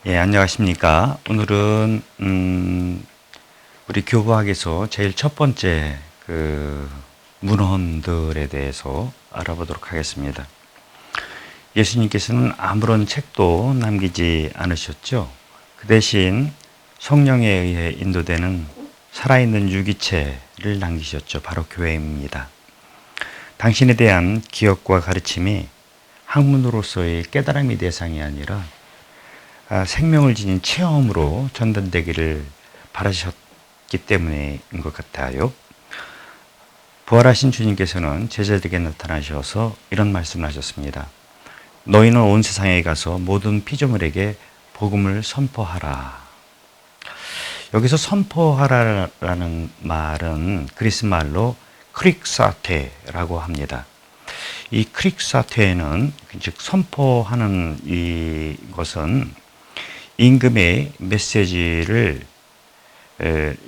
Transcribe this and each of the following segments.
예, 안녕하십니까. 오늘은, 우리 교부학에서 제일 첫 번째 문헌들에 대해서 알아보도록 하겠습니다. 예수님께서는 아무런 책도 남기지 않으셨죠. 그 대신 성령에 의해 인도되는 살아있는 유기체를 남기셨죠. 바로 교회입니다. 당신에 대한 기억과 가르침이 학문으로서의 깨달음의 대상이 아니라 생명을 지닌 체험으로 전달되기를 바라셨기 때문인 것 같아요. 부활하신 주님께서는 제자들에게 나타나셔서 이런 말씀을 하셨습니다. 너희는 온 세상에 가서 모든 피조물에게 복음을 선포하라. 여기서 선포하라라는 말은 그리스 말로 크릭사테라고 합니다. 이 크릭사테는 즉 선포하는 이것은 임금의 메시지를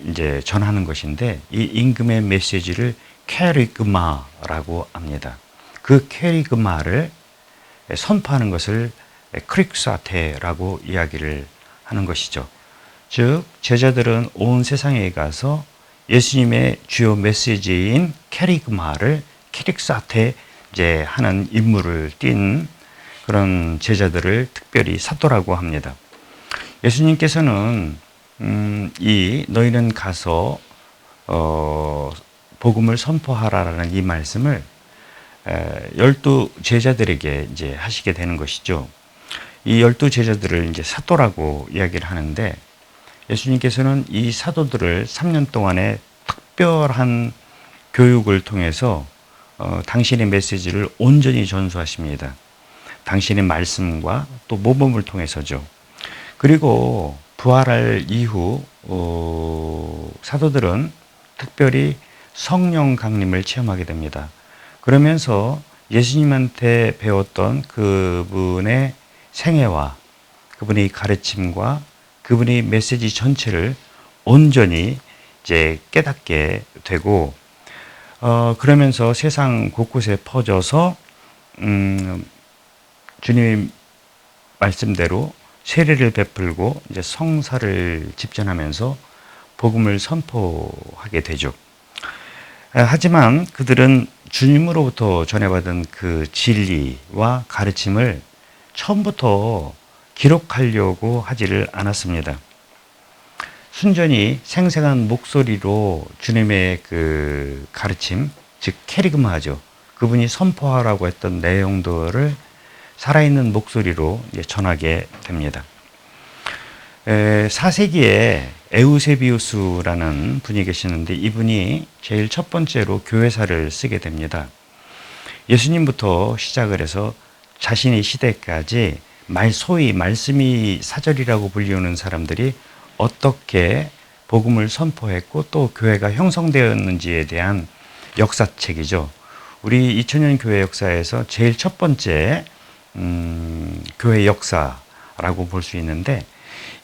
이제 전하는 것인데, 이 임금의 메시지를 캐리그마라고 합니다. 그 캐리그마를 선포하는 것을 크릭사테라고 이야기를 하는 것이죠. 즉 제자들은 온 세상에 가서 예수님의 주요 메시지인 캐리그마를 크릭사테 이제 하는 임무를 띈 그런 제자들을 특별히 사도라고 합니다. 예수님께서는 너희는 가서 복음을 선포하라라는 이 말씀을 12 제자들에게 이제 하시게 되는 것이죠. 이 12 제자들을 이제 사도라고 이야기를 하는데, 예수님께서는 이 사도들을 3년 동안의 특별한 교육을 통해서 당신의 메시지를 온전히 전수하십니다. 당신의 말씀과 또 모범을 통해서죠. 그리고 부활할 이후 사도들은 특별히 성령 강림을 체험하게 됩니다. 그러면서 예수님한테 배웠던 그분의 생애와 그분의 가르침과 그분의 메시지 전체를 온전히 이제 깨닫게 되고, 그러면서 세상 곳곳에 퍼져서 주님 말씀대로 세례를 베풀고 이제 성사를 집전하면서 복음을 선포하게 되죠. 하지만 그들은 주님으로부터 전해받은 그 진리와 가르침을 처음부터 기록하려고 하지를 않았습니다. 순전히 생생한 목소리로 주님의 그 가르침, 즉 캐리그마죠. 그분이 선포하라고 했던 내용들을 살아있는 목소리로 전하게 됩니다. 4세기에 에우세비우스라는 분이 계시는데, 이분이 제일 첫 번째로 교회사를 쓰게 됩니다. 예수님부터 시작을 해서 자신의 시대까지 소위 말씀이 사절이라고 불리우는 사람들이 어떻게 복음을 선포했고 또 교회가 형성되었는지에 대한 역사책이죠. 우리 2000년 교회 역사에서 제일 첫 번째 교회 역사라고 볼 수 있는데,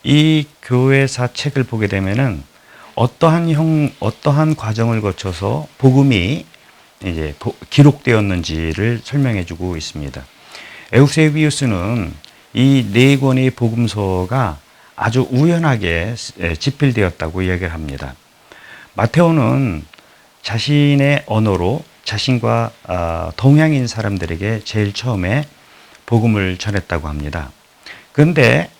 이 교회사 책을 보게 되면은 어떠한 과정을 거쳐서 복음이 이제 기록되었는지를 설명해 주고 있습니다. 에우세비우스는 이 4권의 복음서가 아주 우연하게 집필되었다고 이야기를 합니다. 마테오는 자신의 언어로 자신과 동양인 사람들에게 제일 처음에 복음을 전했다고 합니다. 그런데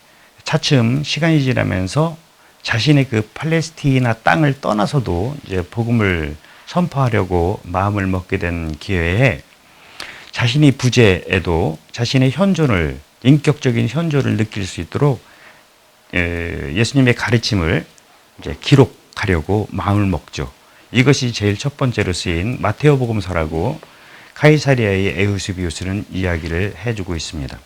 차츰 시간이 지나면서 자신의 그 팔레스티나 땅을 떠나서도 이제 복음을 선포하려고 마음을 먹게 된 기회에 자신이 부재에도 자신의 현존을, 인격적인 현존을 느낄 수 있도록 예수님의 가르침을 이제 기록하려고 마음을 먹죠. 이것이 제일 첫 번째로 쓰인 마테오 복음서라고 카이사리아의 에우세비우스는 이야기를 해주고 있습니다.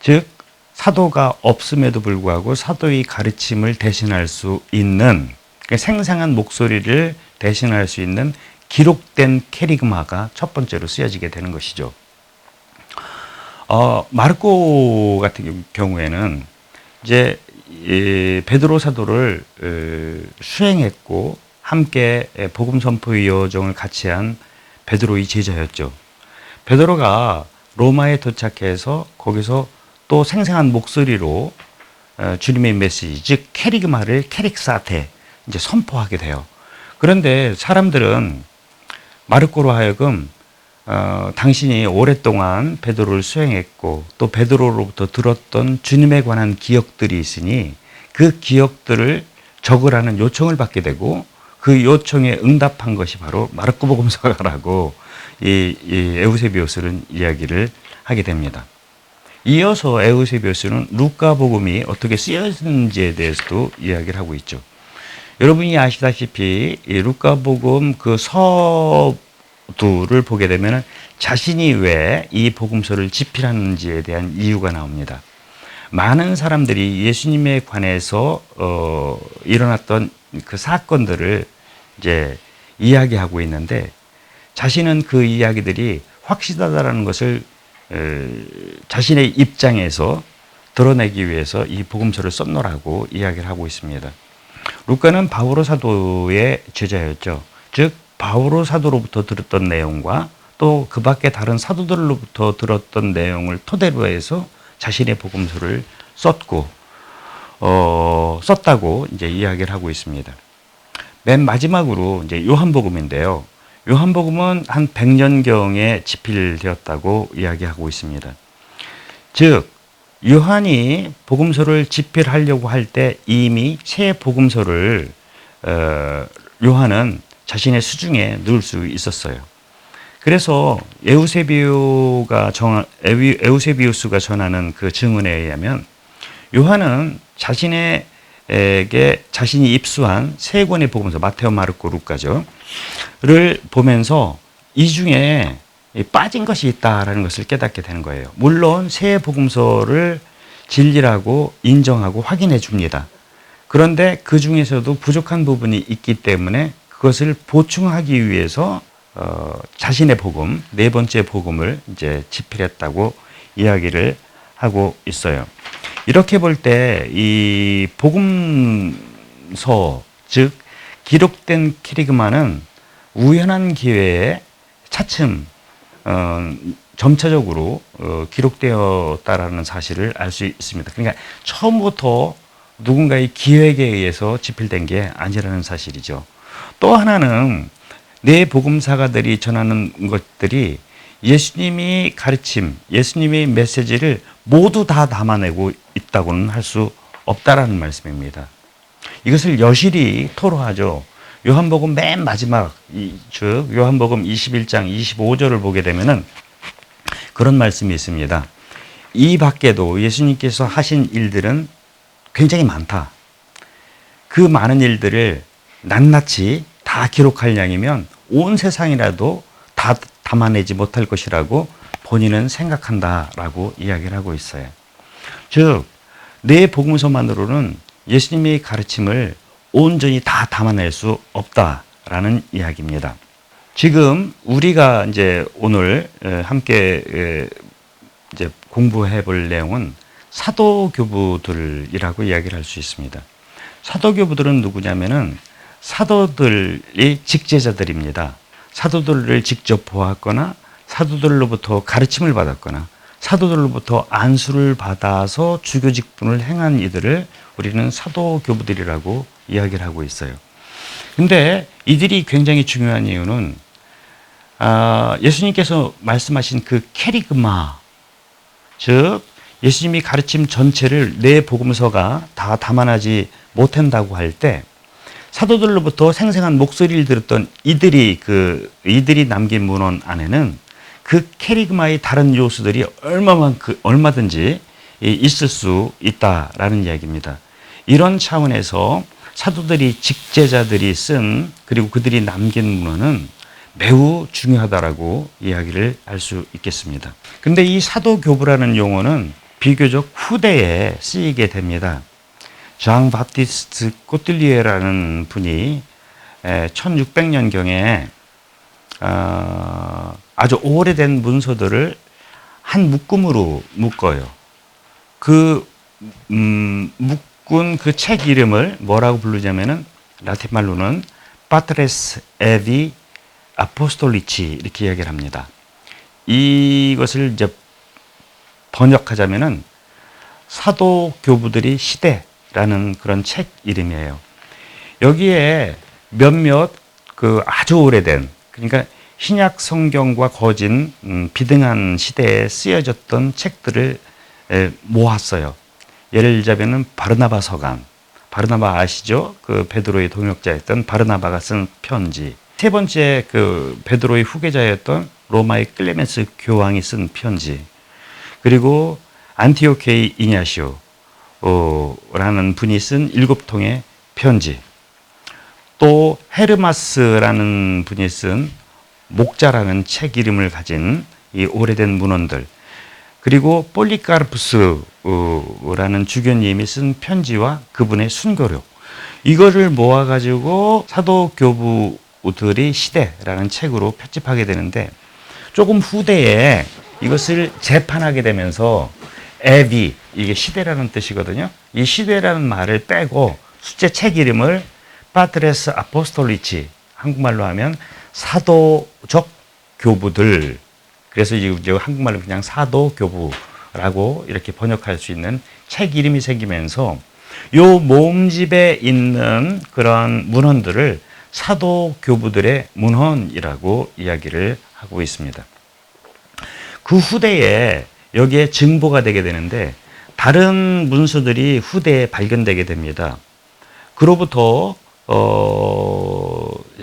즉 사도가 없음에도 불구하고 사도의 가르침을 대신할 수 있는, 생생한 목소리를 대신할 수 있는 기록된 캐리그마가 첫 번째로 쓰여지게 되는 것이죠. 마르코 같은 경우에는 이제 베드로 사도를 수행했고 함께 복음 선포의 여정을 같이 한 베드로의 제자였죠. 베드로가 로마에 도착해서 거기서 또 생생한 목소리로 주님의 메시지, 즉 캐리그마를 캐릭사테 이제 선포하게 돼요. 그런데 사람들은 마르코로 하여금 당신이 오랫동안 베드로를 수행했고 또 베드로로부터 들었던 주님에 관한 기억들이 있으니 그 기억들을 적으라는 요청을 받게 되고 그 요청에 응답한 것이 바로 마르코 복음서가라고 이 에우세비우스는 이야기를 하게 됩니다. 이어서 에우세비우스는 루카 복음이 어떻게 쓰여졌는지에 대해서도 이야기를 하고 있죠. 여러분이 아시다시피 이 루카 복음 그 서두를 보게 되면 자신이 왜 이 복음서를 집필하는지에 대한 이유가 나옵니다. 많은 사람들이 예수님에 관해서 일어났던 그 사건들을 이제 이야기하고 있는데 자신은 그 이야기들이 확실하다라는 것을 자신의 입장에서 드러내기 위해서 이 복음서를 썼노라고 이야기를 하고 있습니다. 루카는 바오로 사도의 제자였죠. 즉 바오로 사도로부터 들었던 내용과 또 그 밖에 다른 사도들로부터 들었던 내용을 토대로 해서 자신의 복음서를 썼고 썼다고 이제 이야기를 하고 있습니다. 맨 마지막으로 이제 요한복음인데요. 요한복음은 한 100년경에 집필되었다고 이야기하고 있습니다. 즉 요한이 복음서를 집필하려고 할 때 이미 새 복음서를 요한은 자신의 수중에 넣을 수 있었어요. 그래서 에우세비우스가 전하는 그 증언에 의하면 요한은 자신이 입수한 세 권의 복음서 마테오, 마르코, 루카죠. 를 보면서 이 중에 빠진 것이 있다라는 것을 깨닫게 되는 거예요. 물론 새 복음서를 진리라고 인정하고 확인해 줍니다. 그런데 그 중에서도 부족한 부분이 있기 때문에 그것을 보충하기 위해서 자신의 복음, 네 번째 복음을 이제 집필했다고 이야기를 하고 있어요. 이렇게 볼 때 이 복음서, 즉 기록된 키리그마는 우연한 기회에 차츰 점차적으로 기록되었다라는 사실을 알 수 있습니다. 그러니까 처음부터 누군가의 기획에 의해서 집필된 게 아니라는 사실이죠. 또 하나는 네 복음사가들이 전하는 것들이 예수님이 가르침, 예수님의 메시지를 모두 다 담아내고 있다고는 할 수 없다라는 말씀입니다. 이것을 여실히 토로하죠. 요한복음 맨 마지막, 즉 요한복음 21장 25절을 보게 되면은 그런 말씀이 있습니다. 이 밖에도 예수님께서 하신 일들은 굉장히 많다. 그 많은 일들을 낱낱이 다 기록할 양이면 온 세상이라도 다 담아내지 못할 것이라고 본인은 생각한다라고 이야기를 하고 있어요. 즉, 네 복음서만으로는 예수님의 가르침을 온전히 다 담아낼 수 없다라는 이야기입니다. 지금 우리가 이제 오늘 함께 이제 공부해 볼 내용은 사도교부들이라고 이야기를 할 수 있습니다. 사도교부들은 누구냐면은 사도들이 직제자들입니다. 사도들을 직접 보았거나 사도들로부터 가르침을 받았거나 사도들로부터 안수를 받아서 주교 직분을 행한 이들을 우리는 사도교부들이라고 이야기를 하고 있어요. 근데 이들이 굉장히 중요한 이유는 예수님께서 말씀하신 그 캐리그마, 즉 예수님이 가르침 전체를 네 복음서가 다 담아내지 못한다고 할 때 사도들로부터 생생한 목소리를 들었던 이들이 남긴 문헌 안에는 그 캐리그마의 다른 요소들이 얼마든지 있을 수 있다라는 이야기입니다. 이런 차원에서 사도들이 직제자들이 쓴 그리고 그들이 남긴 문헌은 매우 중요하다라고 이야기를 할 수 있겠습니다. 근데 이 사도교부라는 용어는 비교적 후대에 쓰이게 됩니다. 장 바티스트 꼬틀리에라는 분이 1600년경에 아주 오래된 문서들을 한 묶음으로 묶어요. 그 묶은 그 책 이름을 뭐라고 부르냐면은 라틴 말로는 파트레스 에디 아포스톨리치 이렇게 이야기를 합니다. 이것을 이제 번역하자면은 사도교부들이 시대라는 그런 책 이름이에요. 여기에 몇몇 그 아주 오래된, 그러니까 신약 성경과 거진 비등한 시대에 쓰여졌던 책들을 모았어요. 예를 들자면은 바르나바 서간, 바르나바 아시죠? 그 베드로의 동역자였던 바르나바가 쓴 편지. 세 번째 그 베드로의 후계자였던 로마의 클레멘스 교황이 쓴 편지. 그리고 안티오케이 이냐시오라는 분이 쓴 7통의 편지. 또 헤르마스라는 분이 쓴 목자라는 책 이름을 가진 이 오래된 문헌들. 그리고 폴리카르푸스라는 주교님이 쓴 편지와 그분의 순교록. 이거를 모아가지고 사도교부들의 시대라는 책으로 편집하게 되는데, 조금 후대에 이것을 재판하게 되면서 에비, 이게 시대라는 뜻이거든요. 이 시대라는 말을 빼고 숫제 책 이름을 파트레스 아포스톨리치, 한국말로 하면 사도적 교부들. 그래서 이제 한국말로 그냥 사도교부라고 이렇게 번역할 수 있는 책 이름이 생기면서 요 모음집에 있는 그런 문헌들을 사도교부들의 문헌이라고 이야기를 하고 있습니다. 그 후대에 여기에 증보가 되게 되는데, 다른 문서들이 후대에 발견되게 됩니다. 그로부터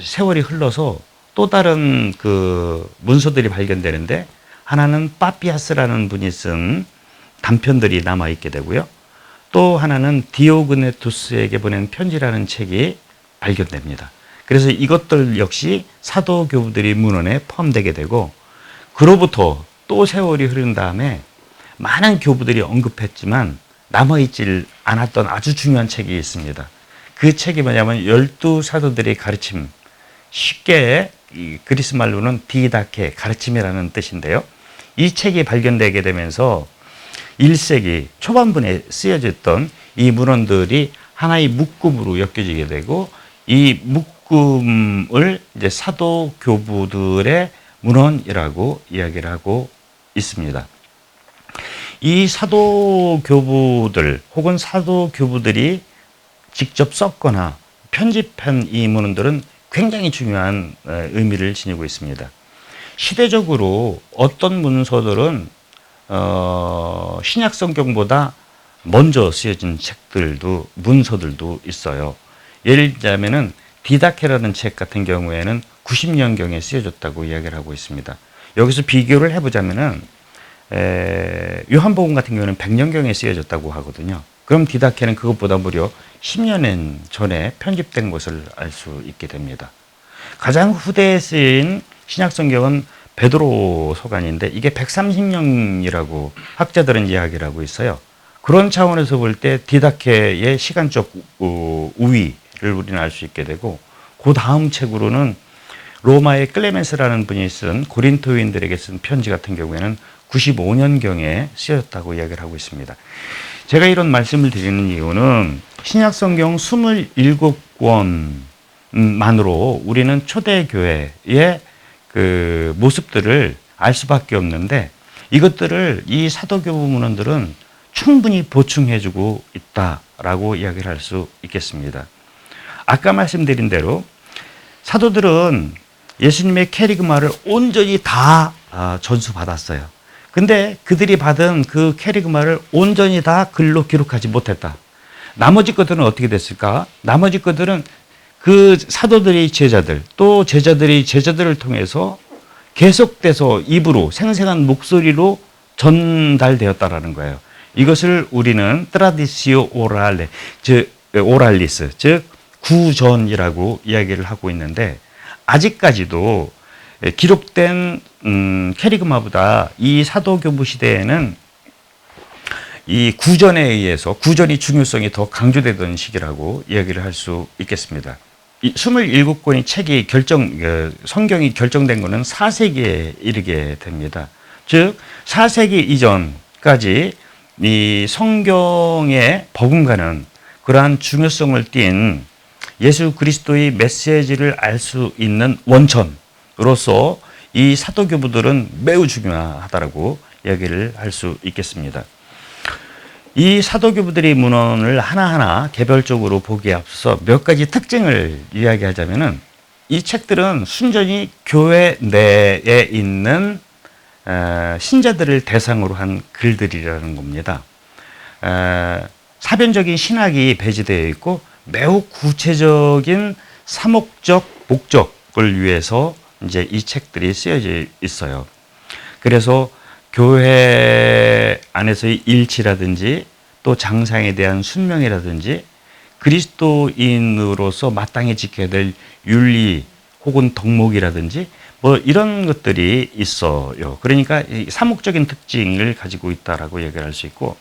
세월이 흘러서 또 다른 그 문서들이 발견되는데, 하나는 파피아스라는 분이 쓴 단편들이 남아 있게 되고요. 또 하나는 디오그네투스에게 보낸 편지라는 책이 발견됩니다. 그래서 이것들 역시 사도교부들의 문헌에 포함되게 되고, 그로부터 또 세월이 흐른 다음에 많은 교부들이 언급했지만 남아있질 않았던 아주 중요한 책이 있습니다. 그 책이 뭐냐면 12사도들의 가르침, 쉽게 그리스 말로는 디다케, 가르침이라는 뜻인데요. 이 책이 발견되게 되면서 1세기 초반분에 쓰여졌던 이 문헌들이 하나의 묶음으로 엮여지게 되고, 이 묶음을 이제 사도교부들의 문헌이라고 이야기를 하고 있습니다. 이 사도교부들 혹은 사도교부들이 직접 썼거나 편집한 이 문헌들은 굉장히 중요한 의미를 지니고 있습니다. 시대적으로 어떤 문서들은 신약 성경보다 먼저 쓰여진 책들도, 문서들도 있어요. 예를 들자면은 디다케라는 책 같은 경우에는 90년경에 쓰여졌다고 이야기를 하고 있습니다. 여기서 비교를 해보자면은 요한복음 같은 경우는 100년경에 쓰여졌다고 하거든요. 그럼 디다케는 그것보다 무려 10년 전에 편집된 것을 알 수 있게 됩니다. 가장 후대에 쓰인 신약성경은 베드로 서간인데 이게 130년이라고 학자들은 이야기를 하고 있어요. 그런 차원에서 볼 때 디다케의 시간적 우위를 우리는 알 수 있게 되고, 그 다음 책으로는 로마의 클레멘스라는 분이 쓴 고린토인들에게 쓴 편지 같은 경우에는 95년경에 쓰였다고 이야기를 하고 있습니다. 제가 이런 말씀을 드리는 이유는 신약성경 27권만으로 우리는 초대교회의 그 모습들을 알 수밖에 없는데, 이것들을 이 사도교부 문헌들은 충분히 보충해주고 있다라고 이야기를 할 수 있겠습니다. 아까 말씀드린 대로 사도들은 예수님의 캐리그마를 온전히 다 전수받았어요. 근데 그들이 받은 그 캐리그마를 온전히 다 글로 기록하지 못했다. 나머지 것들은 어떻게 됐을까? 나머지 것들은 그 사도들의 제자들, 또 제자들의 제자들을 통해서 계속돼서 입으로, 생생한 목소리로 전달되었다라는 거예요. 이것을 우리는 트라디시오 오랄레, 즉 오랄리스, 즉 구전이라고 이야기를 하고 있는데, 아직까지도 기록된 캐리그마보다 이 사도교부 시대에는 이 구전에 의해서 구전의 중요성이 더 강조되던 시기라고 이야기를 할 수 있겠습니다. 이 27권의 책이 성경이 결정된 것은 4세기에 이르게 됩니다. 즉 4세기 이전까지 이 성경에 버금가는 그러한 중요성을 띈 예수 그리스도의 메시지를 알 수 있는 원천으로서 이 사도교부들은 매우 중요하다고 이야기를 할 수 있겠습니다. 이 사도교부들의 문헌을 하나하나 개별적으로 보기에 앞서서 몇 가지 특징을 이야기하자면은 이 책들은 순전히 교회 내에 있는 신자들을 대상으로 한 글들이라는 겁니다. 사변적인 신학이 배제되어 있고 매우 구체적인 사목적 목적을 위해서 이제 이 책들이 쓰여져 있어요. 그래서 교회 안에서의 일치라든지 또 장상에 대한 순명이라든지 그리스도인으로서 마땅히 지켜야 될 윤리 혹은 덕목이라든지 뭐 이런 것들이 있어요. 그러니까 이 사목적인 특징을 가지고 있다라고 얘기할 수 있고,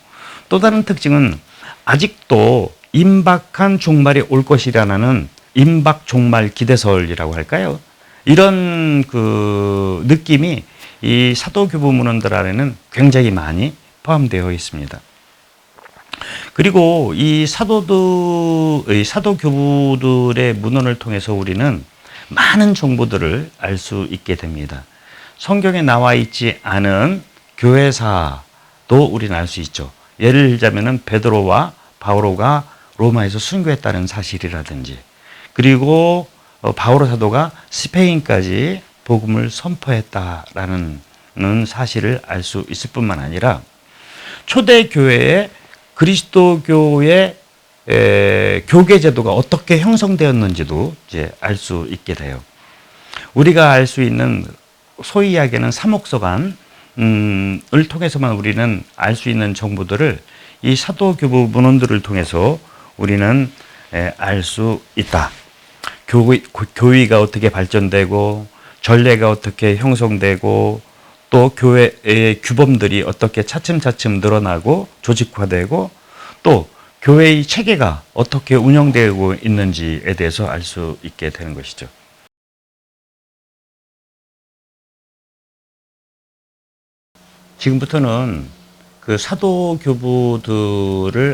또 다른 특징은 아직도 임박한 종말이 올 것이라는 임박 종말 기대설이라고 할까요? 이런 그 느낌이 이 사도교부 문헌들 안에는 굉장히 많이 포함되어 있습니다. 그리고 이 사도교부들의 문헌을 통해서 우리는 많은 정보들을 알 수 있게 됩니다. 성경에 나와 있지 않은 교회사도 우리는 알 수 있죠. 예를 들자면은 베드로와 바오로가 로마에서 순교했다는 사실이라든지, 그리고 바오로 사도가 스페인까지 복음을 선포했다라는 사실을 알 수 있을 뿐만 아니라 초대 교회의 그리스도교의 교계 제도가 어떻게 형성되었는지도 이제 알 수 있게 돼요. 우리가 알 수 있는 소위 이야기하는 사목서관을 통해서만 우리는 알 수 있는 정보들을 이 사도교부 문헌들을 통해서 우리는 알 수 있다. 교의가 어떻게 발전되고 전례가 어떻게 형성되고 또 교회의 규범들이 어떻게 차츰차츰 늘어나고 조직화되고 또 교회의 체계가 어떻게 운영되고 있는지에 대해서 알 수 있게 되는 것이죠. 지금부터는 그 사도교부들을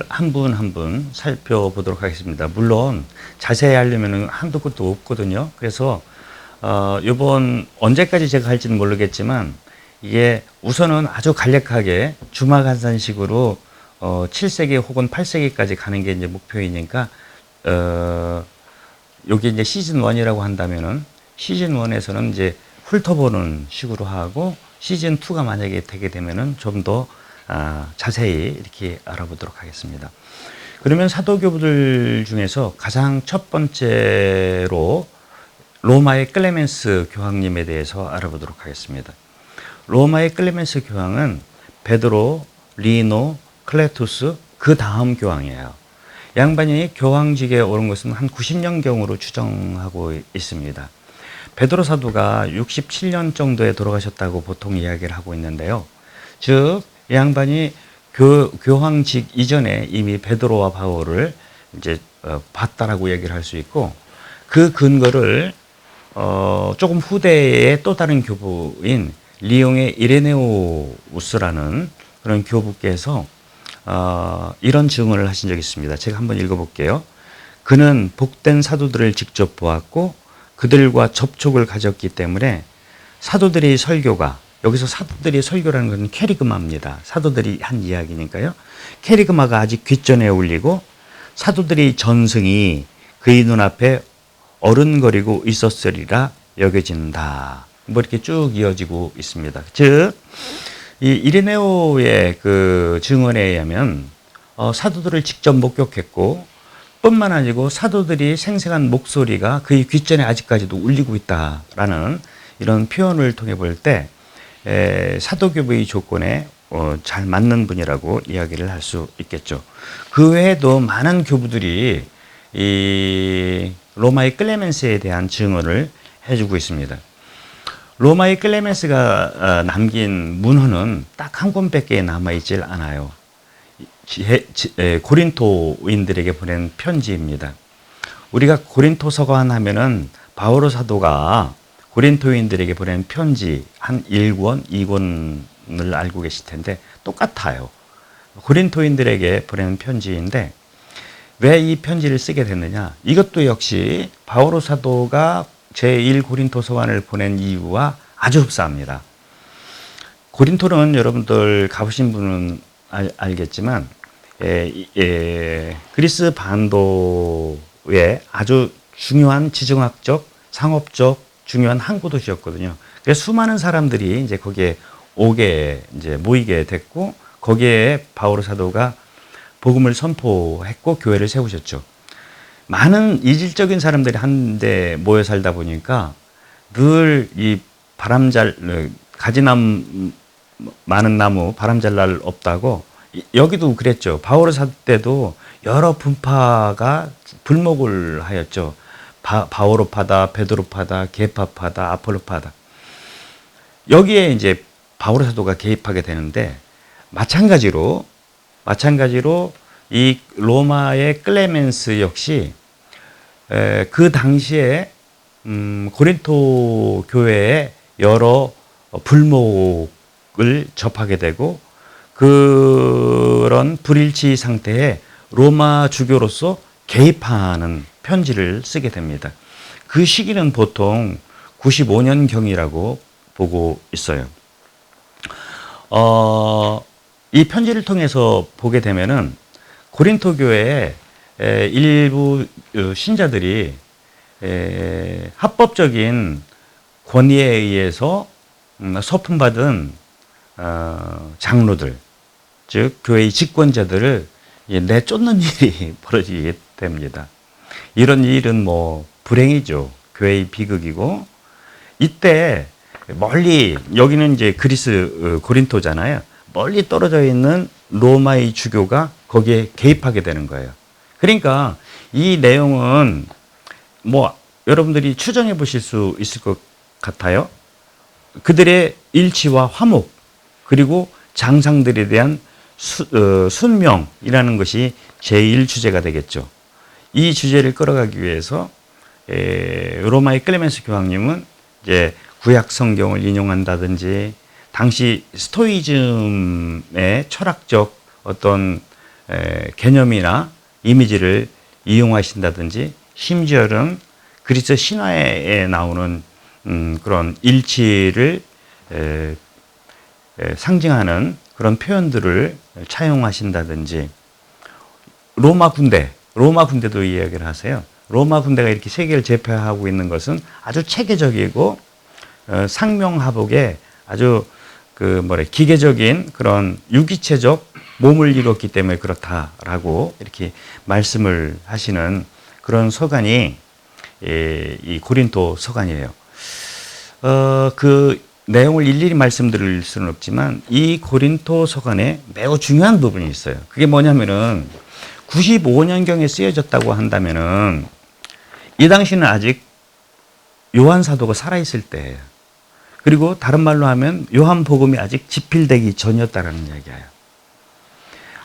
한 분 한 분 살펴보도록 하겠습니다. 물론 자세히 하려면 한도 끝도 없거든요. 그래서 이번 언제까지 제가 할지는 모르겠지만 이게 우선은 아주 간략하게 주마간산식으로 7세기 혹은 8세기까지 가는 게 이제 목표이니까 여기 이제 시즌 1이라고 한다면은 시즌 1에서는 이제 훑어보는 식으로 하고 시즌 2가 만약에 되게 되면은 좀 더 자세히 이렇게 알아보도록 하겠습니다. 그러면 사도교부들 중에서 가장 첫 번째로 로마의 클레멘스 교황님에 대해서 알아보도록 하겠습니다. 로마의 클레멘스 교황은 베드로, 리노, 클레투스 그 다음 교황이에요. 양반이 교황직에 오른 것은 한 90년경으로 추정하고 있습니다. 베드로 사도가 67년 정도에 돌아가셨다고 보통 이야기를 하고 있는데요. 즉, 이 양반이 교황직 이전에 이미 베드로와 바울을 이제 봤다라고 얘기를 할 수 있고, 그 근거를 조금 후대의 또 다른 교부인 리옹의 이레네오우스라는 그런 교부께서 이런 증언을 하신 적이 있습니다. 제가 한번 읽어볼게요. 그는 복된 사도들을 직접 보았고 그들과 접촉을 가졌기 때문에 사도들의 설교가, 여기서 사도들의 설교라는 것은 캐리그마입니다. 사도들이 한 이야기니까요. 캐리그마가 아직 귓전에 울리고 사도들의 전승이 그의 눈앞에 어른거리고 있었으리라 여겨진다. 뭐 이렇게 쭉 이어지고 있습니다. 즉, 이 이레네오의 그 증언에 의하면 사도들을 직접 목격했고 뿐만 아니고 사도들이 생생한 목소리가 그의 귓전에 아직까지도 울리고 있다라는 이런 표현을 통해 볼 때 사도교부의 조건에 잘 맞는 분이라고 이야기를 할 수 있겠죠. 그 외에도 많은 교부들이 이 로마의 클레멘스에 대한 증언을 해주고 있습니다. 로마의 클레멘스가 남긴 문헌은 딱 한 권밖에 남아있질 않아요. 고린토인들에게 보낸 편지입니다. 우리가 고린토서관 하면은 바오로 사도가 고린토인들에게 보낸 편지 한 1권, 2권을 알고 계실 텐데 똑같아요. 고린토인들에게 보낸 편지인데 왜 이 편지를 쓰게 됐느냐? 이것도 역시 바오로 사도가 제1고린토서관을 보낸 이유와 아주 흡사합니다. 고린토는 여러분들 가보신 분은 알겠지만 그리스 반도의 아주 중요한 지정학적, 상업적 중요한 항구 도시였거든요. 그래서 수많은 사람들이 이제 거기에 이제 모이게 됐고, 거기에 바오로 사도가 복음을 선포했고 교회를 세우셨죠. 많은 이질적인 사람들이 한데 모여 살다 보니까 늘 이 가지나무 많은 나무 바람 잘 날 없다고, 여기도 그랬죠. 바오로 사도 때도 여러 분파가 불목을 하였죠. 바오로파다, 베드로파다, 게파파다, 아폴로파다. 여기에 이제 바오로 사도가 개입하게 되는데, 마찬가지로 이 로마의 클레멘스 역시 그 당시에 고린토 교회에 여러 불목을 접하게 되고, 그런 불일치 상태에 로마 주교로서 개입하는 편지를 쓰게 됩니다. 그 시기는 보통 95년경이라고 보고 있어요. 이 편지를 통해서 보게 되면은 고린토 교회의 일부 신자들이 합법적인 권위에 의해서 서품받은 장로들, 즉 교회의 집권자들을 내쫓는 일이 벌어지게 됩니다. 이런 일은 뭐 불행이죠. 교회의 비극이고, 이때 멀리, 여기는 이제 고린토잖아요. 멀리 떨어져 있는 로마의 주교가 거기에 개입하게 되는 거예요. 그러니까 이 내용은 뭐 여러분들이 추정해 보실 수 있을 것 같아요. 그들의 일치와 화목, 그리고 장상들에 대한 순명이라는 것이 제1 주제가 되겠죠. 이 주제를 끌어가기 위해서 로마의 클레멘스 교황님은 이제 구약 성경을 인용한다든지, 당시 스토이즘의 철학적 어떤 개념이나 이미지를 이용하신다든지, 심지어는 그리스 신화에 나오는 그런 일치를 상징하는 그런 표현들을 차용하신다든지, 로마 군대도 이야기를 하세요. 로마 군대가 이렇게 세계를 제패하고 있는 것은 아주 체계적이고 상명하복에 아주 기계적인 그런 유기체적 몸을 이뤘기 때문에 그렇다라고 이렇게 말씀을 하시는 그런 서간이 이 고린토 서간이에요. 그 내용을 일일이 말씀드릴 수는 없지만 이 고린토 서간에 매우 중요한 부분이 있어요. 그게 뭐냐면은 95년경에 쓰여졌다고 한다면은 이 당시는 아직 요한 사도가 살아있을 때예요. 그리고 다른 말로 하면 요한 복음이 아직 집필되기 전이었다라는 이야기예요.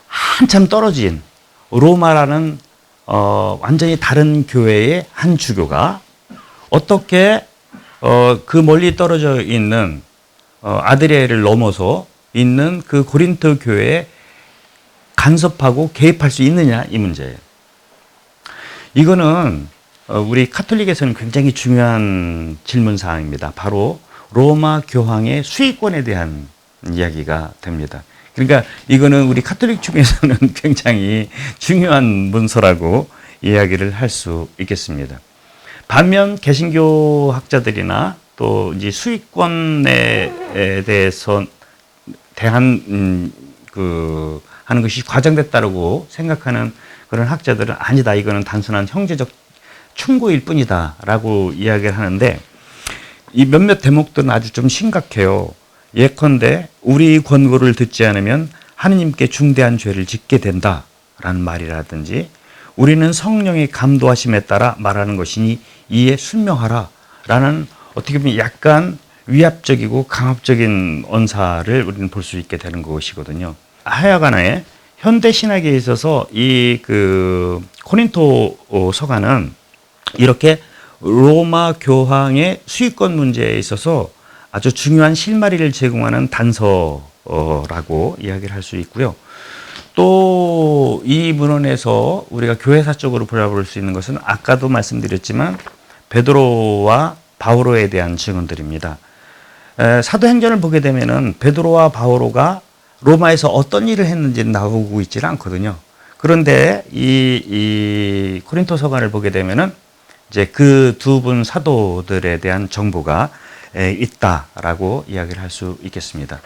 한참 떨어진 로마라는 완전히 다른 교회의 한 주교가 어떻게 그 멀리 떨어져 있는 아드리아를 넘어서 있는 그 고린토 교회에 간섭하고 개입할 수 있느냐, 이 문제예요. 이거는 우리 카톨릭에서는 굉장히 중요한 질문 사항입니다. 바로 로마 교황의 수익권에 대한 이야기가 됩니다. 그러니까 이거는 우리 카톨릭 중에서는 굉장히 중요한 문서라고 이야기를 할 수 있겠습니다. 반면 개신교 학자들이나 또 이제 수익권에 대해서 하는 것이 과장됐다고 생각하는 그런 학자들은 아니다, 이거는 단순한 형제적 충고일 뿐이다라고 이야기를 하는데, 이 몇몇 대목들은 아주 좀 심각해요. 예컨대 우리 권고를 듣지 않으면 하느님께 중대한 죄를 짓게 된다라는 말이라든지, 우리는 성령의 감도하심에 따라 말하는 것이니 이에 순명하라라는, 어떻게 보면 약간 위압적이고 강압적인 언사를 우리는 볼 수 있게 되는 것이거든요. 하여간에 현대 신학에 있어서 이 고린토 서간은 이렇게 로마 교황의 수익권 문제에 있어서 아주 중요한 실마리를 제공하는 단서라고 이야기를 할 수 있고요. 또 이 문헌에서 우리가 교회사적으로 바라볼 수 있는 것은 아까도 말씀드렸지만 베드로와 바오로에 대한 증언들입니다. 사도행전을 보게 되면은 베드로와 바오로가 로마에서 어떤 일을 했는지 나오고 있지는 않거든요. 그런데 이 고린토 서간을 보게 되면은 이제 그 두 분 사도들에 대한 정보가 있다라고 이야기를 할 수 있겠습니다.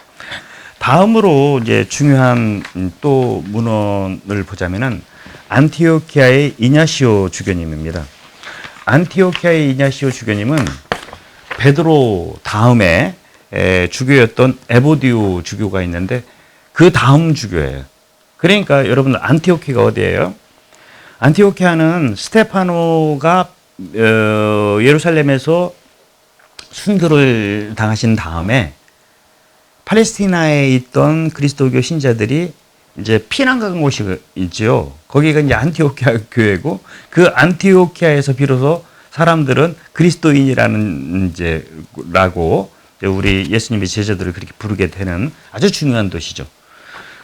다음으로 이제 중요한 또 문헌을 보자면은 안티오키아의 이냐시오 주교님입니다. 안티오키아의 이냐시오 주교님은 베드로 다음에 주교였던 에보디오 주교가 있는데 그 다음 주교예요. 그러니까 여러분 안티오키가 어디예요? 안티오키아는 스테파노가 예루살렘에서 순교를 당하신 다음에 팔레스티나에 있던 그리스도교 신자들이 이제 피난 간 곳이 있죠. 거기가 이제 안티오키아 교회고 그 안티오키아에서 비로소 사람들은 그리스도인이라는 라고 우리 예수님의 제자들을 그렇게 부르게 되는 아주 중요한 도시죠.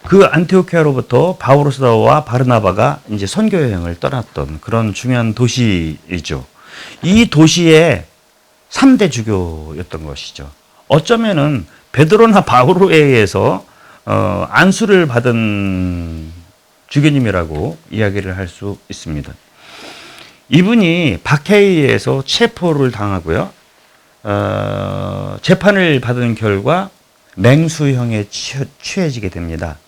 그 안티오키아로부터 바오로 사도와 바르나바가 이제 선교 여행을 떠났던 그런 중요한 도시이죠. 이 도시의 3대 주교였던 것이죠. 어쩌면은 베드로나 바오로에 의해서 안수를 받은 주교님이라고 이야기를 할 수 있습니다. 이분이 박해에 의해서 체포를 당하고요. 재판을 받은 결과 맹수형에 취해지게 됩니다.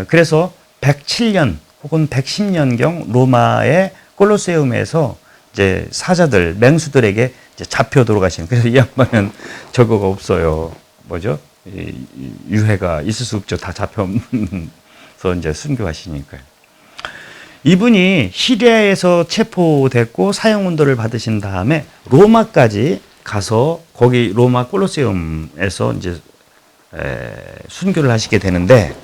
그래서 107년 혹은 110년경 로마의 콜로세움에서 이제 사자들, 맹수들에게 이제 잡혀 돌아가시는. 그래서 이 양반은 저거가 없어요. 뭐죠? 유해가 있을 수 없죠. 다 잡혀서 이제 순교하시니까요. 이분이 시리아에서 체포됐고 사형운동을 받으신 다음에 로마까지 가서 거기 로마 콜로세움에서 이제 순교를 하시게 되는데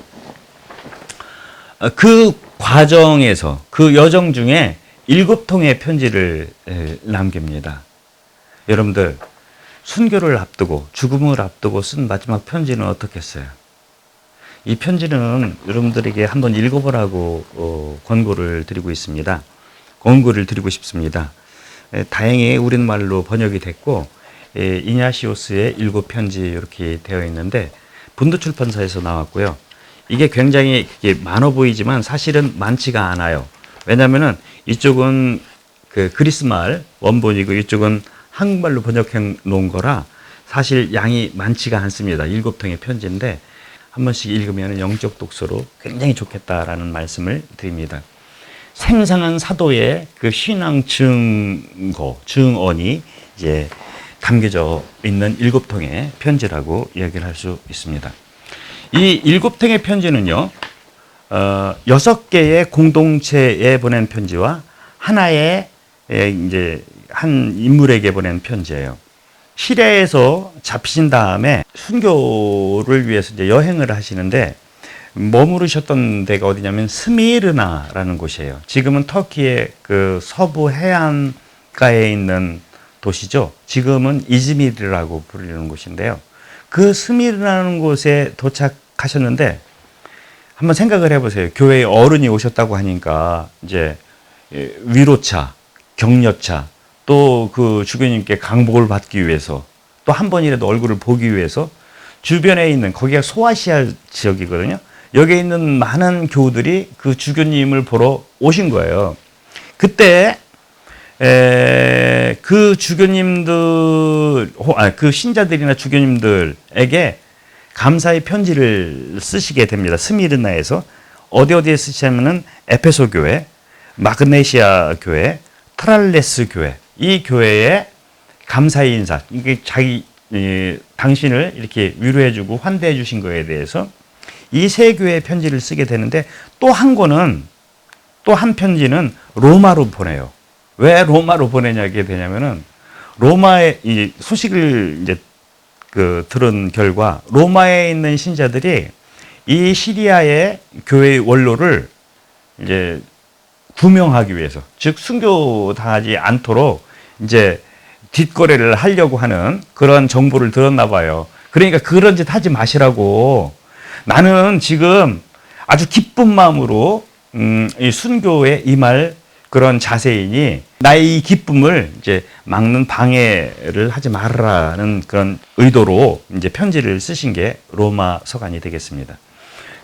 그 과정에서 그 여정 중에 7통의 편지를 남깁니다. 여러분들 순교를 앞두고 죽음을 앞두고 쓴 마지막 편지는 어떻겠어요? 이 편지는 여러분들에게 한번 읽어보라고 권고를 드리고 있습니다. 권고를 드리고 싶습니다. 다행히 우리말로 번역이 됐고 이냐시오스의 7편지 이렇게 되어 있는데 분도출판사에서 나왔고요. 이게 굉장히 많아 보이지만 사실은 많지가 않아요. 왜냐하면은 이쪽은 그 그리스말 원본이고 이쪽은 한국말로 번역해 놓은 거라 사실 양이 많지가 않습니다. 7통의 편지인데 한 번씩 읽으면 영적 독서로 굉장히 좋겠다라는 말씀을 드립니다. 생생한 사도의 그 신앙 증언이 이제 담겨져 있는 7통의 편지라고 이야기를 할 수 있습니다. 이 7통의 편지는요, 6개의 공동체에 보낸 편지와 하나의 이제 한 인물에게 보낸 편지예요. 시리아에서 잡히신 다음에 순교를 위해서 이제 여행을 하시는데 머무르셨던 데가 어디냐면 스미르나라는 곳이에요. 지금은 터키의 그 서부 해안가에 있는 도시죠. 지금은 이즈미르라고 부르는 곳인데요. 그 스미르라는 곳에 도착하셨는데 한번 생각을 해보세요. 교회에 어른이 오셨다고 하니까 이제 위로차, 격려차, 또 그 주교님께 강복을 받기 위해서 또 한 번이라도 얼굴을 보기 위해서 주변에 있는 거기가 소아시아 지역이거든요. 여기에 있는 많은 교우들이 그 주교님을 보러 오신 거예요. 그때 그 주교님들, 그 신자들이나 주교님들에게 감사의 편지를 쓰시게 됩니다. 스미르나에서 어디에 쓰시냐면은 에페소 교회, 마그네시아 교회, 트랄레스 교회, 이 교회에 감사의 인사, 이게 당신을 이렇게 위로해주고 환대해주신 거에 대해서 이 세 교회의 편지를 쓰게 되는데 또 한 편지는 로마로 보내요. 왜 로마로 보내냐게 되냐면은 로마의 이 소식을 이제 들은 결과 로마에 있는 신자들이 이 시리아의 교회의 원로를 이제 구명하기 위해서, 즉 순교당하지 않도록 이제 뒷거래를 하려고 하는 그런 정보를 들었나 봐요. 그러니까 그런 짓 하지 마시라고. 나는 지금 아주 기쁜 마음으로 이 순교에 임할 그런 자세이니 나의 이 기쁨을 이제 막는 방해를 하지 말라는 그런 의도로 이제 편지를 쓰신 게 로마 서간이 되겠습니다.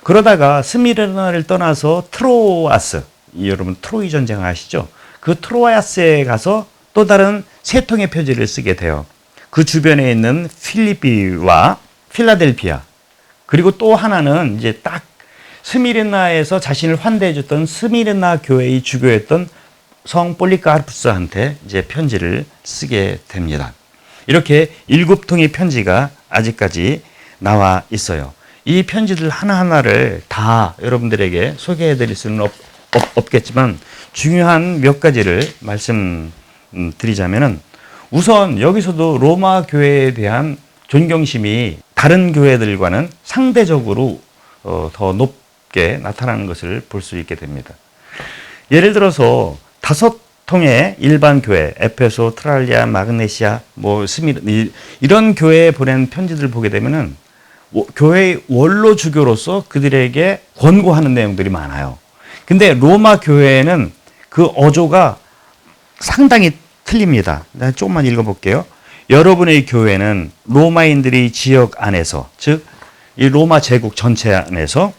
그러다가 스미르나를 떠나서 트로아스, 여러분 트로이 전쟁 아시죠? 그 트로아스에 가서 또 다른 세 통의 표지를 쓰게 돼요. 그 주변에 있는 필리피와 필라델피아, 그리고 또 하나는 이제 딱 스미르나에서 자신을 환대해줬던 스미르나 교회의 주교였던 성 폴리카르푸스한테 이제 편지를 쓰게 됩니다. 이렇게 7통의 편지가 아직까지 나와 있어요. 이 편지들 하나하나를 다 여러분들에게 소개해 드릴 수는 없겠지만 중요한 몇 가지를 말씀드리자면은, 우선 여기서도 로마 교회에 대한 존경심이 다른 교회들과는 상대적으로 더 높게 나타나는 것을 볼 수 있게 됩니다. 예를 들어서 5통의 일반 교회, 에페소, 트랄리아, 마그네시아, 이런 교회에 보낸 편지들을 보게 되면은 교회의 원로 주교로서 그들에게 권고하는 내용들이 많아요. 근데 로마 교회에는 그 어조가 상당히 틀립니다. 조금만 읽어볼게요. 여러분의 교회는 로마인들이 지역 안에서, 즉 이 로마 제국 전체 안에서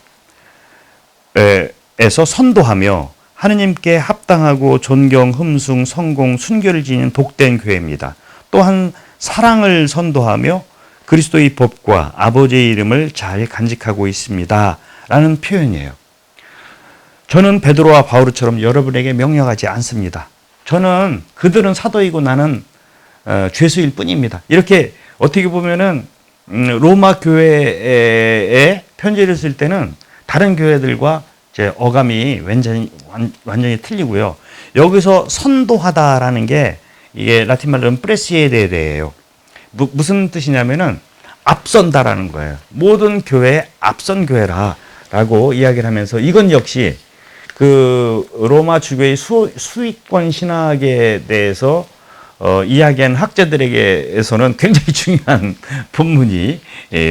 선도하며 하느님께 합당하고 존경, 흠숭, 성공, 순교를 지닌 복된 교회입니다. 또한 사랑을 선도하며 그리스도의 법과 아버지의 이름을 잘 간직하고 있습니다. 라는 표현이에요. 저는 베드로와 바울처럼 여러분에게 명령하지 않습니다. 저는 그들은 사도이고 나는 죄수일 뿐입니다. 이렇게 어떻게 보면은 로마 교회에 편지를 쓸 때는 다른 교회들과 이제 어감이 완전히 틀리고요. 여기서 선도하다라는 게 이게 라틴 말로는 프레시에데예요. 무슨 뜻이냐면은 앞선다라는 거예요. 모든 교회에 앞선 교회라라고 이야기를 하면서, 이건 역시 그 로마 주교의 수익권 신학에 대해서 이야기한 학자들에게서는 굉장히 중요한 본문이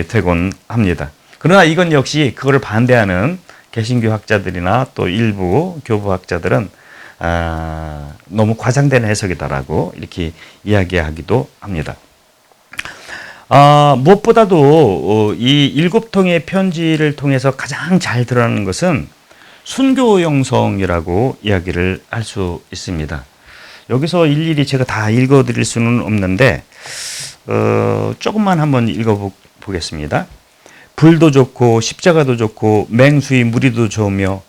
되곤 합니다. 그러나 이건 역시 그거를 반대하는 개신교 학자들이나 또 일부 교부 학자들은 너무 과장된 해석이다라고 이렇게 이야기하기도 합니다. 무엇보다도 이 7통의 편지를 통해서 가장 잘 드러나는 것은 순교 영성이라고 이야기를 할 수 있습니다. 여기서 일일이 제가 다 읽어드릴 수는 없는데 조금만 한번 읽어보겠습니다. 불도 좋고 십자가도 좋고 맹수의 무리도 좋으며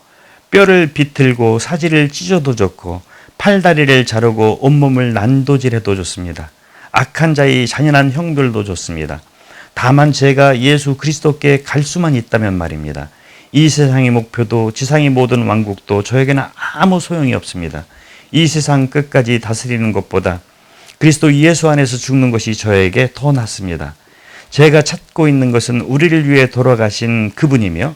뼈를 비틀고 사지를 찢어도 좋고 팔다리를 자르고 온몸을 난도질해도 좋습니다. 악한 자의 잔인한 형들도 좋습니다. 다만 제가 예수 그리스도께 갈 수만 있다면 말입니다. 이 세상의 목표도 지상의 모든 왕국도 저에게는 아무 소용이 없습니다. 이 세상 끝까지 다스리는 것보다 그리스도 예수 안에서 죽는 것이 저에게 더 낫습니다. 제가 찾고 있는 것은 우리를 위해 돌아가신 그분이며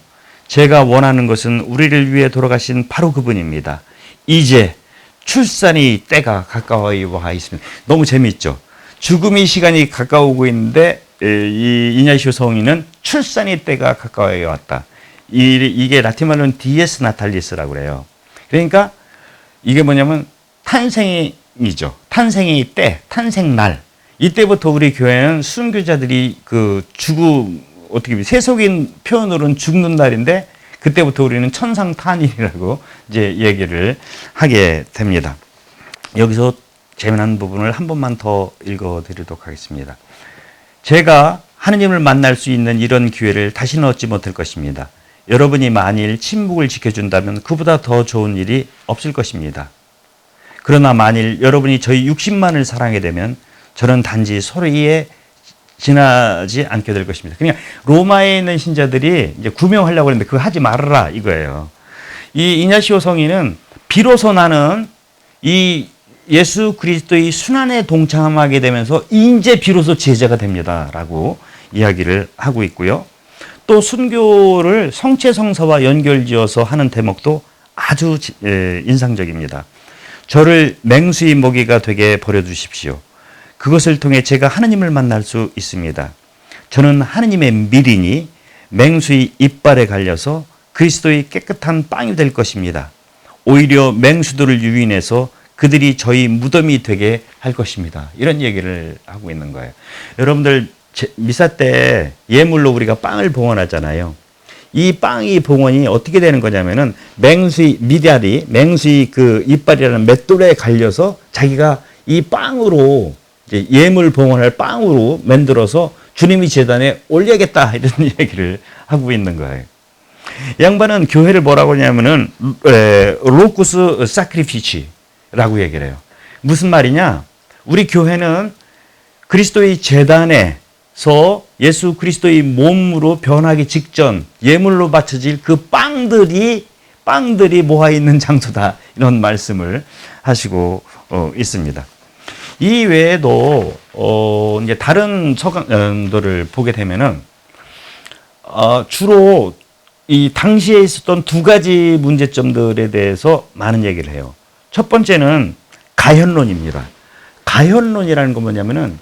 제가 원하는 것은 우리를 위해 돌아가신 바로 그분입니다. 이제 출산의 때가 가까워 와 있습니다. 너무 재미있죠? 죽음의 시간이 가까우고 있는데 이 이냐시오 성인은 출산의 때가 가까워 왔다. 이게 라틴 말로는 디에스 나탈리스라고 그래요. 그러니까 이게 뭐냐면 탄생이죠. 탄생의 때, 탄생날. 이때부터 우리 교회는 순교자들이 어떻게 보면 세속인 표현으로는 죽는 날인데, 그때부터 우리는 천상탄일이라고 이제 얘기를 하게 됩니다. 여기서 재미난 부분을 한 번만 더 읽어드리도록 하겠습니다. 제가 하느님을 만날 수 있는 이런 기회를 다시는 얻지 못할 것입니다. 여러분이 만일 침묵을 지켜준다면 그보다 더 좋은 일이 없을 것입니다. 그러나 만일 여러분이 저희 60만을 사랑하게 되면 저는 단지 소리에 지나지 않게 될 것입니다. 그냥 로마에 있는 신자들이 이제 구명하려고 했는데 그거 하지 말아라 이거예요. 이 이냐시오 성인은 비로소 나는 이 예수 그리스도의 순환에 동참하게 되면서 이제 비로소 제자가 됩니다라고 이야기를 하고 있고요. 또 순교를 성체성사와 연결지어서 하는 대목도 아주 인상적입니다. 저를 맹수의 먹이가 되게 버려주십시오. 그것을 통해 제가 하느님을 만날 수 있습니다. 저는 하느님의 밀이니 맹수의 이빨에 갈려서 그리스도의 깨끗한 빵이 될 것입니다. 오히려 맹수들을 유인해서 그들이 저희 무덤이 되게 할 것입니다. 이런 얘기를 하고 있는 거예요. 여러분들 미사 때 예물로 우리가 빵을 봉헌하잖아요. 이 빵이 봉헌이 어떻게 되는 거냐면은 맹수의 미달이 맹수의 그 이빨이라는 맷돌에 갈려서 자기가 이 빵으로 이제 예물 봉헌할 빵으로 만들어서 주님이 제단에 올려야겠다 이런 얘기를 하고 있는 거예요. 이 양반은 교회를 뭐라고 하냐면은 로쿠스 사크리피치라고 얘기를 해요. 무슨 말이냐? 우리 교회는 그리스도의 제단에서 예수 그리스도의 몸으로 변하기 직전 예물로 바쳐질 그 빵들이 모아 있는 장소다 이런 말씀을 하시고 있습니다. 이 외에도 이제 다른 서강들을 보게 되면은 주로 이 당시에 있었던 두 가지 문제점들에 대해서 많은 얘기를 해요. 첫 번째는 가현론입니다. 가현론이라는 건 뭐냐면은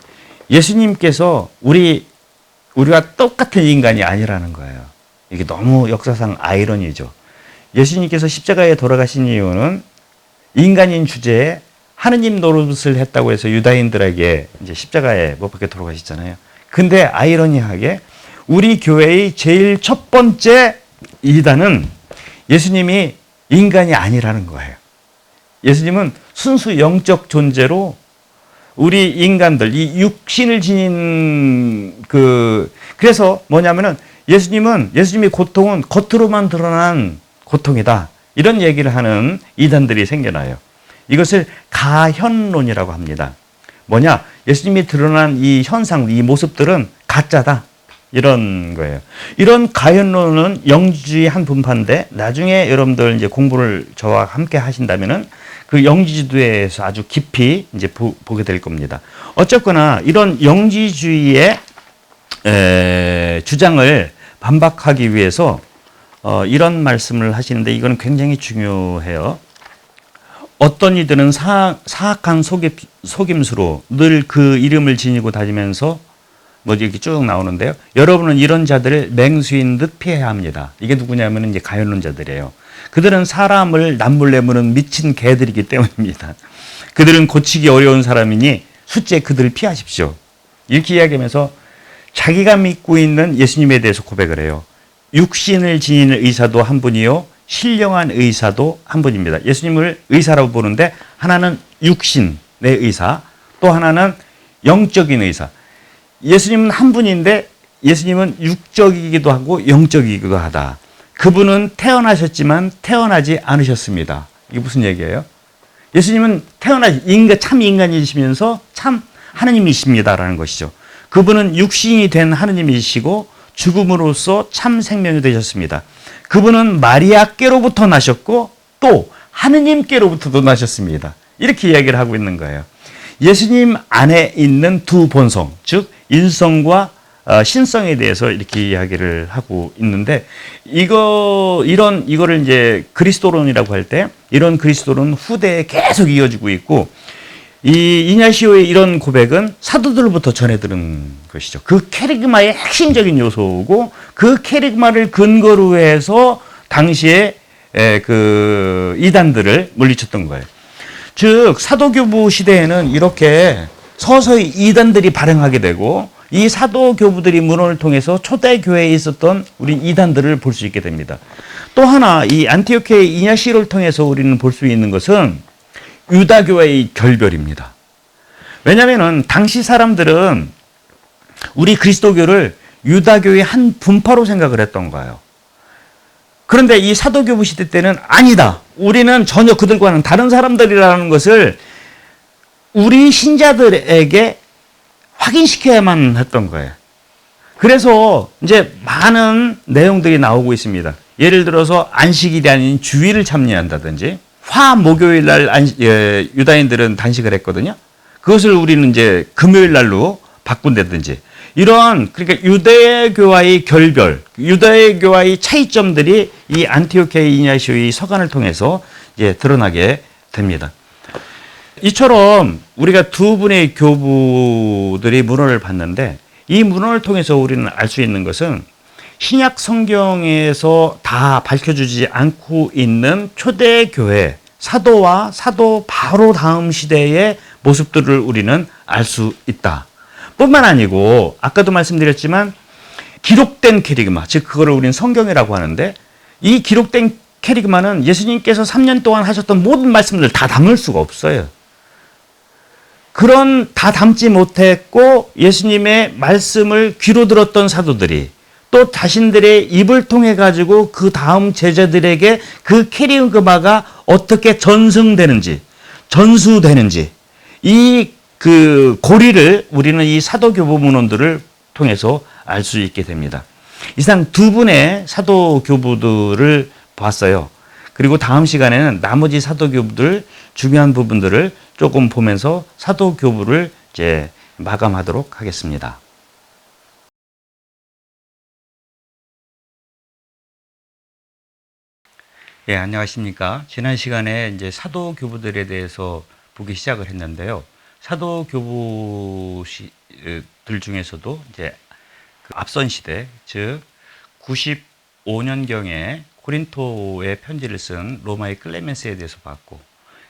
예수님께서 우리와 똑같은 인간이 아니라는 거예요. 이게 너무 역사상 아이러니죠. 예수님께서 십자가에 돌아가신 이유는 인간인 주제에 하느님 노릇을 했다고 해서 유다인들에게 이제 십자가에 못 박혀 돌아가셨잖아요. 근데 아이러니하게 우리 교회의 제일 첫 번째 이단은 예수님이 인간이 아니라는 거예요. 예수님은 순수 영적 존재로 우리 인간들, 이 육신을 지닌 그래서 뭐냐면은 예수님의 고통은 겉으로만 드러난 고통이다. 이런 얘기를 하는 이단들이 생겨나요. 이것을 가현론이라고 합니다. 뭐냐? 예수님이 드러난 이 현상, 이 모습들은 가짜다. 이런 거예요. 이런 가현론은 영지주의 한 분파인데 나중에 여러분들 이제 공부를 저와 함께 하신다면은 그 영지주의에서 아주 깊이 이제 보게 될 겁니다. 어쨌거나 이런 영지주의의 주장을 반박하기 위해서 이런 말씀을 하시는데 이건 굉장히 중요해요. 어떤 이들은 사악한 속임수로 늘 그 이름을 지니고 다니면서 뭐 이렇게 쭉 나오는데요. 여러분은 이런 자들을 맹수인 듯 피해야 합니다. 이게 누구냐면 이제 가현론자들이에요. 그들은 사람을 남몰래 무는 미친 개들이기 때문입니다. 그들은 고치기 어려운 사람이니 숫제 그들을 피하십시오. 이렇게 이야기하면서 자기가 믿고 있는 예수님에 대해서 고백을 해요. 육신을 지닌 의사도 한 분이요. 신령한 의사도 한 분입니다. 예수님을 의사라고 보는데 하나는 육신의 의사, 또 하나는 영적인 의사. 예수님은 한 분인데 예수님은 육적이기도 하고 영적이기도 하다. 그분은 태어나셨지만 태어나지 않으셨습니다. 이게 무슨 얘기예요? 예수님은 참 인간이시면서 참 하느님이십니다라는 것이죠. 그분은 육신이 된 하느님이시고 죽음으로써 참 생명이 되셨습니다. 그분은 마리아께로부터 나셨고 또 하느님께로부터도 나셨습니다. 이렇게 이야기를 하고 있는 거예요. 예수님 안에 있는 두 본성, 즉 인성과 신성에 대해서 이렇게 이야기를 하고 있는데 이거를 이제 그리스도론이라고 할 때 이런 그리스도론 후대에 계속 이어지고 있고 이 이냐시오의 이런 고백은 사도들로부터 전해 들은 것이죠. 그 케리그마의 핵심적인 요소고 그 케리그마를 근거로 해서 당시에 그 이단들을 물리쳤던 거예요. 즉 사도교부 시대에는 이렇게 서서히 이단들이 발행하게 되고 이 사도교부들이 문헌을 통해서 초대교회에 있었던 우리 이단들을 볼 수 있게 됩니다. 또 하나 이 안티오키아의 이냐시를 통해서 우리는 볼 수 있는 것은 유다교회의 결별입니다. 왜냐하면 당시 사람들은 우리 그리스도교를 유다교의 한 분파로 생각을 했던 거예요. 그런데 이 사도교부 시대 때는 아니다. 우리는 전혀 그들과는 다른 사람들이라는 것을 우리 신자들에게 확인시켜야만 했던 거예요. 그래서 이제 많은 내용들이 나오고 있습니다. 예를 들어서 안식일이 아닌 주일을 참여한다든지 화목요일 날 유다인들은 단식을 했거든요. 그것을 우리는 이제 금요일 날로 바꾼다든지 이런 그러니까 유대교와의 결별, 유대교와의 차이점들이 이 안티오키아 이냐시오의 서간을 통해서 이제 드러나게 됩니다. 이처럼 우리가 두 분의 교부들이 문헌을 봤는데 이 문헌을 통해서 우리는 알 수 있는 것은 신약 성경에서 다 밝혀주지 않고 있는 초대교회 사도와 사도 바로 다음 시대의 모습들을 우리는 알 수 있다. 뿐만 아니고 아까도 말씀드렸지만 기록된 캐리그마, 즉 그거를 우리는 성경이라고 하는데, 이 기록된 캐리그마는 예수님께서 3년 동안 하셨던 모든 말씀들을 다 담을 수가 없어요. 그런 다 담지 못했고 예수님의 말씀을 귀로 들었던 사도들이 또 자신들의 입을 통해 가지고 그 다음 제자들에게 그 캐리그마가 어떻게 전승되는지, 전수되는지, 이 그 고리를 우리는 이 사도교부 문헌들을 통해서 알 수 있게 됩니다. 이상 두 분의 사도교부들을 봤어요. 그리고 다음 시간에는 나머지 사도교부들 중요한 부분들을 조금 보면서 사도교부를 이제 마감하도록 하겠습니다. 예, 안녕하십니까. 지난 시간에 이제 사도교부들에 대해서 보기 시작을 했는데요. 사도교부들 중에서도 이제 그 앞선 시대, 즉 95년경에 고린토에 편지를 쓴 로마의 클레멘스에 대해서 봤고,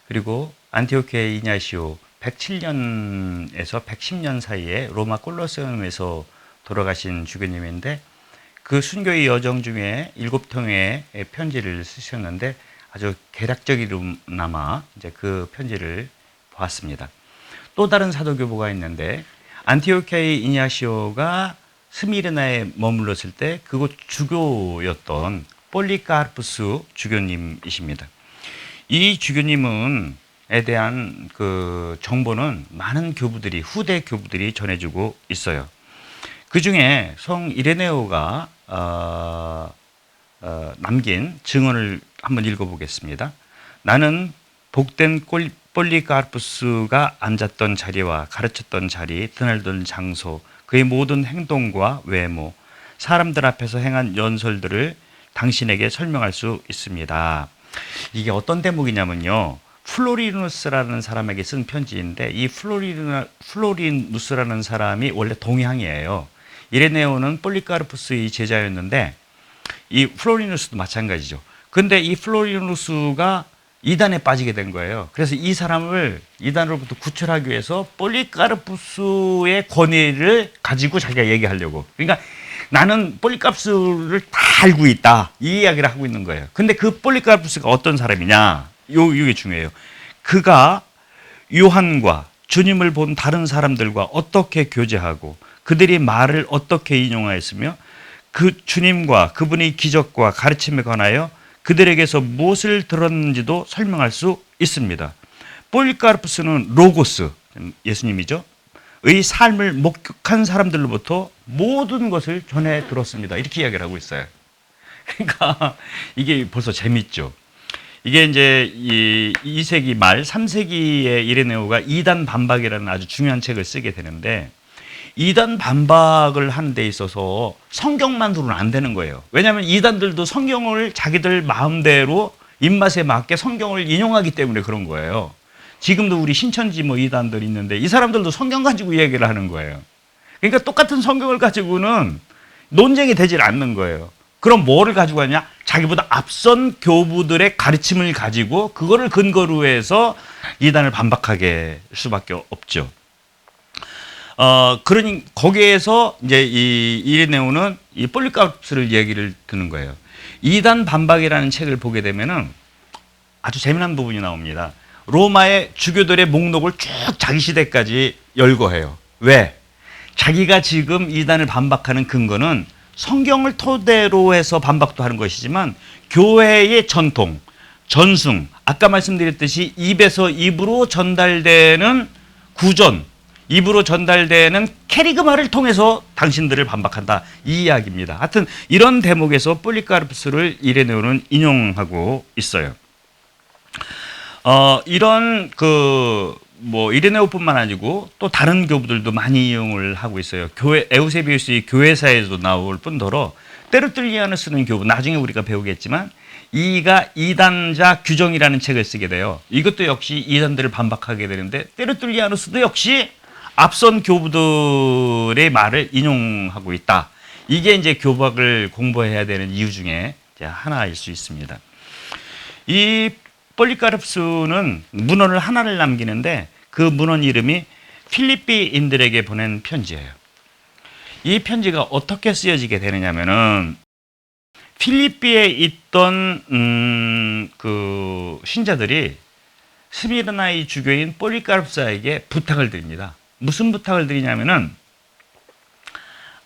그리고 안티오키의 이냐시오 107년에서 110년 사이에 로마 콜로세움에서 돌아가신 주교님인데, 그 순교의 여정 중에 7통의 편지를 쓰셨는데 아주 개략적이나마 이제 그 편지를 보았습니다. 또 다른 사도교부가 있는데, 안티오키아의 이냐시오가 스미르나에 머물렀을 때 그곳 주교였던 폴리카르푸스 주교님이십니다. 이 주교님에 대한 그 정보는 많은 교부들이, 후대 교부들이 전해주고 있어요. 그 중에 성 이레네오가 남긴 증언을 한번 읽어보겠습니다. 나는 복된 폴리카르푸스가 앉았던 자리와 가르쳤던 자리, 드날던 장소, 그의 모든 행동과 외모, 사람들 앞에서 행한 연설들을 당신에게 설명할 수 있습니다. 이게 어떤 대목이냐면요, 플로리누스라는 사람에게 쓴 편지인데, 이 플로리누스라는 사람이 원래 동양이에요. 이레네오는 폴리카르푸스의 제자였는데 이 플로리누스도 마찬가지죠. 근데 이 플로리누스가 이단에 빠지게 된 거예요. 그래서 이 사람을 이단으로부터 구출하기 위해서 폴리카르푸스의 권위를 가지고 자기가 얘기하려고. 그러니까 나는 폴리카르푸스를 다 알고 있다, 이 이야기를 하고 있는 거예요. 근데 그 폴리카르푸스가 어떤 사람이냐, 이게 중요해요. 그가 요한과 주님을 본 다른 사람들과 어떻게 교제하고 그들이 말을 어떻게 인용하였으며 그 주님과 그분의 기적과 가르침에 관하여 그들에게서 무엇을 들었는지도 설명할 수 있습니다. 폴리카르푸스는 로고스, 예수님이죠, 의 삶을 목격한 사람들로부터 모든 것을 전해 들었습니다. 이렇게 이야기를 하고 있어요. 그러니까 이게 벌써 재밌죠. 이게 이제 2세기 말 3세기에 이레네오가 이단 반박이라는 아주 중요한 책을 쓰게 되는데, 이단 반박을 하는 데 있어서 성경만으로는 안 되는 거예요. 왜냐하면 이단들도 성경을 자기들 마음대로 입맛에 맞게 성경을 인용하기 때문에 그런 거예요. 지금도 우리 신천지 뭐 이단들 있는데 이 사람들도 성경 가지고 얘기를 하는 거예요. 그러니까 똑같은 성경을 가지고는 논쟁이 되질 않는 거예요. 그럼 뭐를 가지고 하냐? 자기보다 앞선 교부들의 가르침을 가지고 그거를 근거로 해서 이단을 반박하게 할 수밖에 없죠. 그러니 거기에서 이제 이 이레네오는 이 폴리카르푸스를 얘기를 듣는 거예요. 이단 반박이라는 책을 보게 되면은 아주 재미난 부분이 나옵니다. 로마의 주교들의 목록을 쭉 자기 시대까지 열거해요. 왜? 자기가 지금 이단을 반박하는 근거는 성경을 토대로 해서 반박도 하는 것이지만 교회의 전통, 전승, 아까 말씀드렸듯이 입에서 입으로 전달되는 구전, 입으로 전달되는 캐리그마를 통해서 당신들을 반박한다, 이 이야기입니다. 하여튼 이런 대목에서 폴리카르푸스를 이레네오는 인용하고 있어요. 이런 뭐 이레네오뿐만 아니고 또 다른 교부들도 많이 이용을 하고 있어요. 교회 에우세비우스의 교회사에도 나올 뿐더러 테르툴리아누스는 교부, 나중에 우리가 배우겠지만 이가 이단자 규정이라는 책을 쓰게 돼요. 이것도 역시 이단들을 반박하게 되는데 테르툴리아누스도 역시 앞선 교부들의 말을 인용하고 있다. 이게 이제 교박을 공부해야 되는 이유 중에 하나일 수 있습니다. 이 폴리카르푸스는 문헌을 하나를 남기는데 그 문헌 이름이 필리피인들에게 보낸 편지예요. 이 편지가 어떻게 쓰여지게 되느냐면은 필리피에 있던 그 신자들이 스미르나의 주교인 폴리카르푸스에게 부탁을 드립니다. 무슨 부탁을 드리냐면은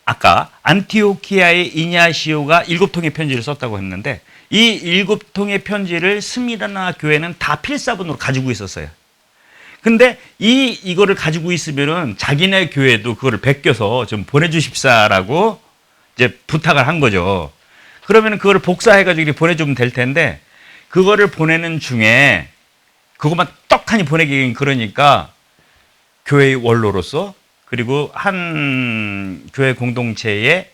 아까 안티오키아의 이냐시오가 7통의 편지를 썼다고 했는데 이 7통의 편지를 스미르나 교회는 다 필사본으로 가지고 있었어요. 근데 이거를 가지고 있으면은 자기네 교회도 그거를 베껴서 좀 보내주십사라고 이제 부탁을 한 거죠. 그러면 그거를 복사해가지고 보내주면 될 텐데, 그거를 보내는 중에 그것만 떡하니 보내기는 그러니까 교회의 원로로서, 그리고 한 교회 공동체의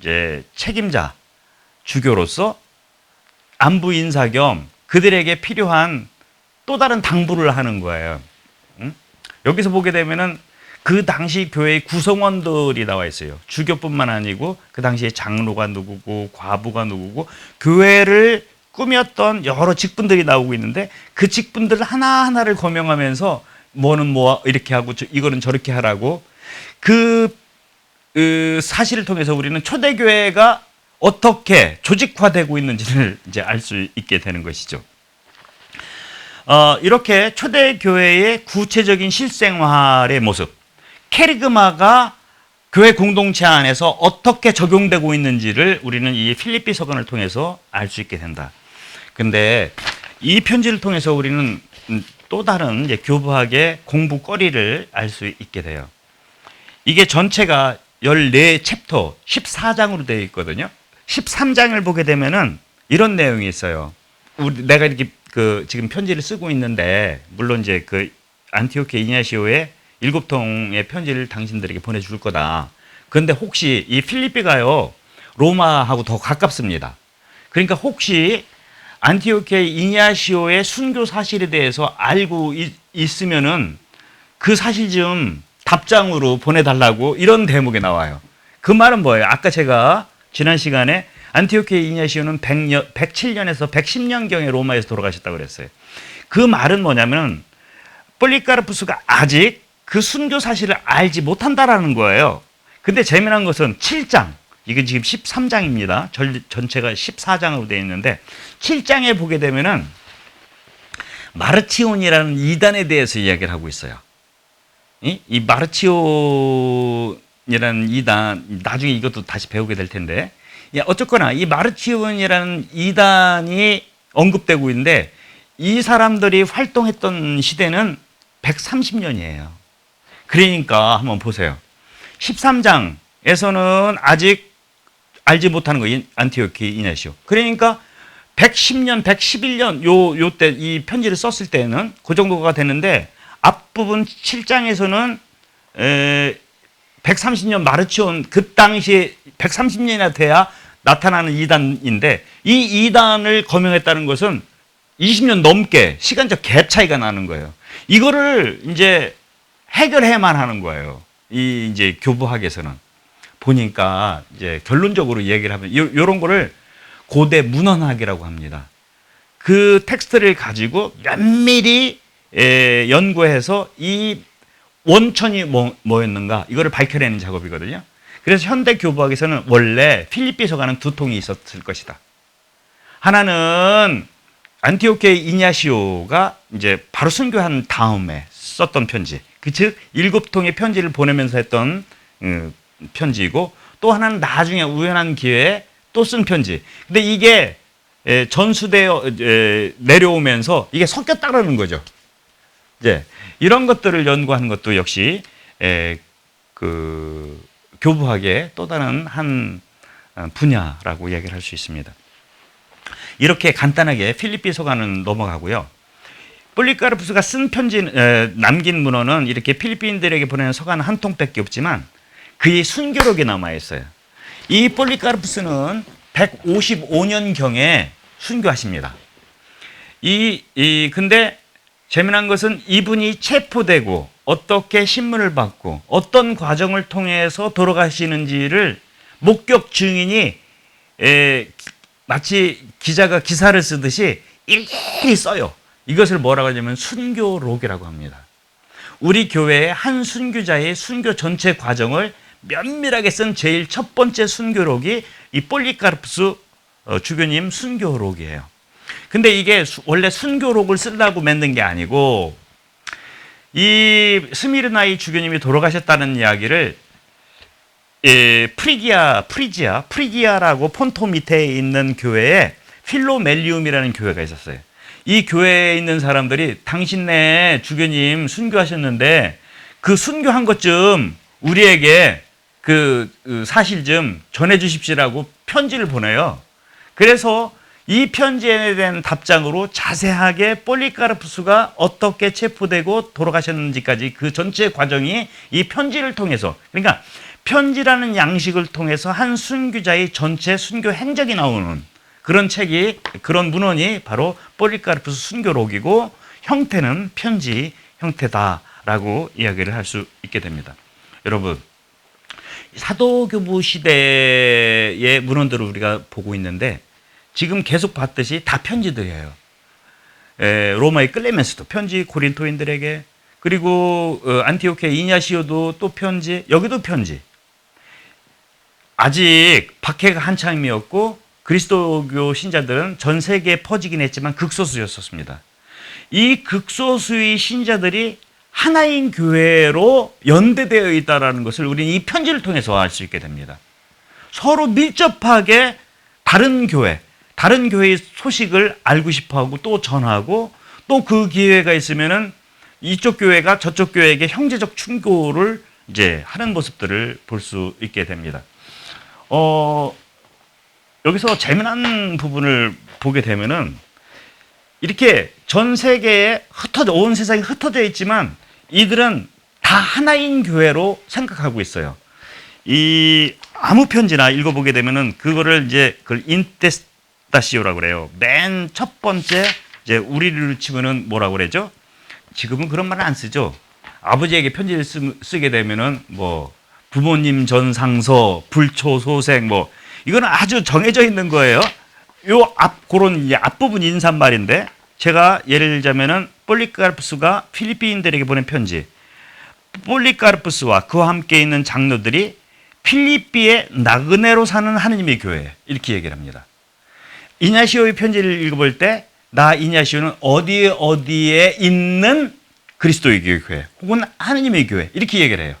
이제 책임자, 주교로서 안부 인사 겸 그들에게 필요한 또 다른 당부를 하는 거예요. 여기서 보게 되면은 그 당시 교회의 구성원들이 나와 있어요. 주교뿐만 아니고 그 당시에 장로가 누구고 과부가 누구고 교회를 꾸몄던 여러 직분들이 나오고 있는데 그 직분들 하나하나를 거명하면서 뭐는 뭐 이렇게 하고 이거는 저렇게 하라고 그 사실을 통해서 우리는 초대교회가 어떻게 조직화되고 있는지를 이제 알 수 있게 되는 것이죠. 이렇게 초대교회의 구체적인 실생활의 모습, 케리그마가 교회 공동체 안에서 어떻게 적용되고 있는지를 우리는 이 필리피 서간을 통해서 알 수 있게 된다. 근데 이 편지를 통해서 우리는 또 다른 이제 교부학의 공부거리를 알 수 있게 돼요. 이게 전체가 14챕터, 14장으로 되어 있거든요. 13장을 보게 되면은 이런 내용이 있어요. 내가 이렇게 지금 편지를 쓰고 있는데, 물론 이제 안티오키아 이냐시오의 7통의 편지를 당신들에게 보내줄 거다. 그런데 혹시 이 필리피가요, 로마하고 더 가깝습니다. 그러니까 혹시 안티오키아 이냐시오의 순교 사실에 대해서 알고 있으면은 그 사실 좀 답장으로 보내달라고 이런 대목이 나와요. 그 말은 뭐예요? 아까 제가 지난 시간에 안티오키아 이냐시오는 107년에서 110년경에 로마에서 돌아가셨다고 그랬어요. 그 말은 뭐냐면 폴리카르푸스가 아직 그 순교 사실을 알지 못한다라는 거예요. 근데 재미난 것은 7장, 이게 지금 13장입니다. 전체가 14장으로 되어 있는데 7장에 보게 되면은 마르치온이라는 이단에 대해서 이야기를 하고 있어요. 이 마르치온이라는 이단, 나중에 이것도 다시 배우게 될 텐데, 어쨌거나 이 마르치온이라는 이단이 언급되고 있는데 이 사람들이 활동했던 시대는 130년이에요. 그러니까 한번 보세요. 13장에서는 아직 알지 못하는 거예요. 안티오키 이냐시오. 그러니까 110년, 111년 요때 이 편지를 썼을 때는 그 정도가 되는데 앞부분 7장에서는 130년 마르치온, 그 당시에 130년이나 돼야 나타나는 이단인데 이 이단을 거명했다는 것은 20년 넘게 시간적 갭 차이가 나는 거예요. 이거를 이제 해결해야만 하는 거예요. 이 이제 교부학에서는 보니까 이제 결론적으로 얘기를 하면 이런 거를 고대 문헌학이라고 합니다. 그 텍스트를 가지고 면밀히 연구해서 이 원천이 뭐였는가 이거를 밝혀내는 작업이거든요. 그래서 현대 교부학에서는 원래 필리피 서간은 2통이 있었을 것이다. 하나는 안티오키아 이냐시오가 이제 바로 순교한 다음에 썼던 편지, 즉 7통의 편지를 보내면서 했던 편지이고, 또 하나는 나중에 우연한 기회에 또 쓴 편지. 근데 이게 전수되어 내려오면서 이게 섞였다라는 거죠. 이제 이런 것들을 연구하는 것도 역시 교부학의 또 다른 한 분야라고 얘기를 할 수 있습니다. 이렇게 간단하게 필리피 서간은 넘어가고요. 폴리카르푸스가 쓴 편지, 남긴 문헌은 이렇게 필리핀들에게 보내는 서간 한 통밖에 없지만 그의 순교록이 남아 있어요. 이 폴리카르푸스는 155년경에 순교하십니다. 근데 재미난 것은 이분이 체포되고 어떻게 신문을 받고 어떤 과정을 통해서 돌아가시는지를 목격 증인이 마치 기자가 기사를 쓰듯이 일일이 써요. 이것을 뭐라고 하냐면 순교록이라고 합니다. 우리 교회의 한 순교자의 순교 전체 과정을 면밀하게 쓴 제일 첫 번째 순교록이 이 폴리카르푸스 주교님 순교록이에요. 근데 이게 원래 순교록을 쓰려고 만든 게 아니고 이 스미르나이 주교님이 돌아가셨다는 이야기를 프리기아라고 폰토 밑에 있는 교회에 필로멜리움이라는 교회가 있었어요. 이 교회에 있는 사람들이 당신네 주교님 순교하셨는데 그 순교한 것 좀 우리에게 그 사실 좀 전해 주십시오라고 편지를 보내요. 그래서 이 편지에 대한 답장으로 자세하게 폴리카르푸스가 어떻게 체포되고 돌아가셨는지까지 그 전체 과정이 이 편지를 통해서, 그러니까 편지라는 양식을 통해서 한 순교자의 전체 순교 행적이 나오는 그런 책이, 그런 문헌이 바로 폴리카르푸스 순교록이고 형태는 편지 형태다라고 이야기를 할 수 있게 됩니다. 여러분, 사도교부 시대의 문헌들을 우리가 보고 있는데 지금 계속 봤듯이 다 편지들이에요. 로마의 클레멘스도 편지 고린토인들에게, 그리고 안티오케 이냐시오도 또 편지, 여기도 편지. 아직 박해가 한창이었고 그리스도교 신자들은 전 세계에 퍼지긴 했지만 극소수였었습니다. 이 극소수의 신자들이 하나인 교회로 연대되어 있다는 것을 우리는 이 편지를 통해서 알 수 있게 됩니다. 서로 밀접하게 다른 교회의 소식을 알고 싶어하고 또 전하고, 또 그 기회가 있으면은 이쪽 교회가 저쪽 교회에게 형제적 충고를 이제 하는 모습들을 볼 수 있게 됩니다. 여기서 재미난 부분을 보게 되면은 이렇게 전 세계에 온 세상에 흩어져 있지만 이들은 다 하나인 교회로 생각하고 있어요. 이 아무 편지나 읽어보게 되면은 그거를 이제 그걸 인테스타시오라고 그래요. 맨 첫 번째 이제 우리를 치면은 뭐라고 그러죠? 지금은 그런 말을 안 쓰죠. 아버지에게 편지를 쓰게 되면은 뭐 부모님 전상서, 불초소생 뭐 이거는 아주 정해져 있는 거예요. 그런 앞부분 인사말인데, 제가 예를 들자면은 폴리카르푸스가 필리핀들에게 보낸 편지. 폴리카르푸스와 그와 함께 있는 장로들이 필리핀의 나그네로 사는 하느님의 교회, 이렇게 얘기를 합니다. 이냐시오의 편지를 읽어볼 때 나 이냐시오는 어디에 있는 그리스도의 교회 혹은 하느님의 교회, 이렇게 얘기를 해요.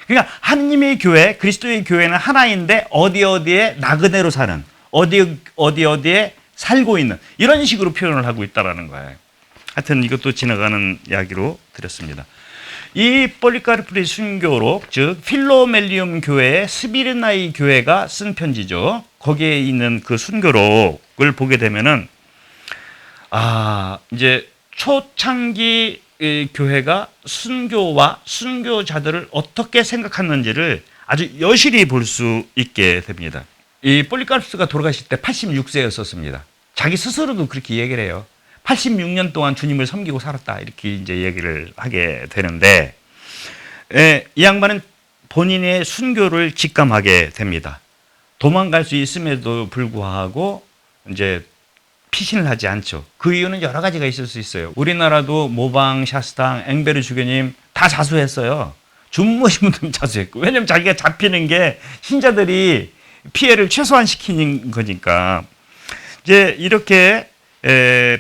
그러니까 하느님의 교회, 그리스도의 교회는 하나인데 어디에 나그네로 사는, 어디에 살고 있는, 이런 식으로 표현을 하고 있다는 거예요. 하여튼 이것도 지나가는 이야기로 드렸습니다. 이 폴리카르푸스 순교록, 즉 필로멜리움 교회의 스미르나이 교회가 쓴 편지죠. 거기에 있는 그 순교록을 보게 되면은 이제 초창기 교회가 순교와 순교자들을 어떻게 생각했는지를 아주 여실히 볼 수 있게 됩니다. 이 폴리카르푸스가 돌아가실 때 86세였었습니다. 자기 스스로도 그렇게 얘기를 해요. 86년 동안 주님을 섬기고 살았다, 이렇게 이제 얘기를 하게 되는데, 이 양반은 본인의 순교를 직감하게 됩니다. 도망갈 수 있음에도 불구하고 이제 피신을 하지 않죠. 그 이유는 여러 가지가 있을 수 있어요. 우리나라도 모방, 샤스탕, 앵베르 주교님 다 자수했어요. 준모신 분들 자수했고, 왜냐면 자기가 잡히는 게 신자들이 피해를 최소화시키는 거니까. 이제 이렇게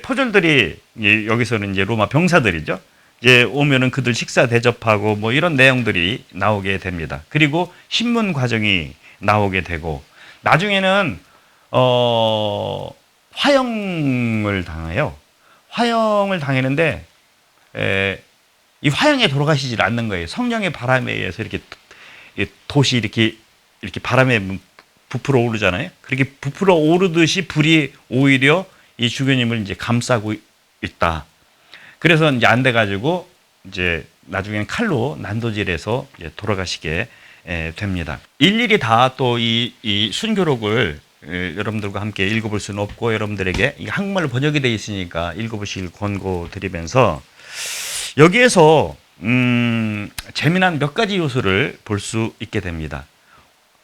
포졸들이, 여기서는 이제 로마 병사들이죠. 이제 오면은 그들 식사 대접하고 뭐 이런 내용들이 나오게 됩니다. 그리고 신문 과정이 나오게 되고, 나중에는 화형을 당해요. 화형을 당했는데 이 화형에 돌아가시질 않는 거예요. 성령의 바람에 의해서 이렇게 돛이 이렇게 바람에 부풀어 오르잖아요. 그렇게 부풀어 오르듯이 불이 오히려 이 주교님을 이제 감싸고 있다. 그래서 이제 안 돼가지고 이제 나중엔 칼로 난도질해서 이제 돌아가시게 됩니다. 일일이 다 또 이 순교록을 여러분들과 함께 읽어볼 수는 없고, 여러분들에게 한국말로 번역이 되어 있으니까 읽어보실 권고드리면서, 여기에서 재미난 몇 가지 요소를 볼 수 있게 됩니다.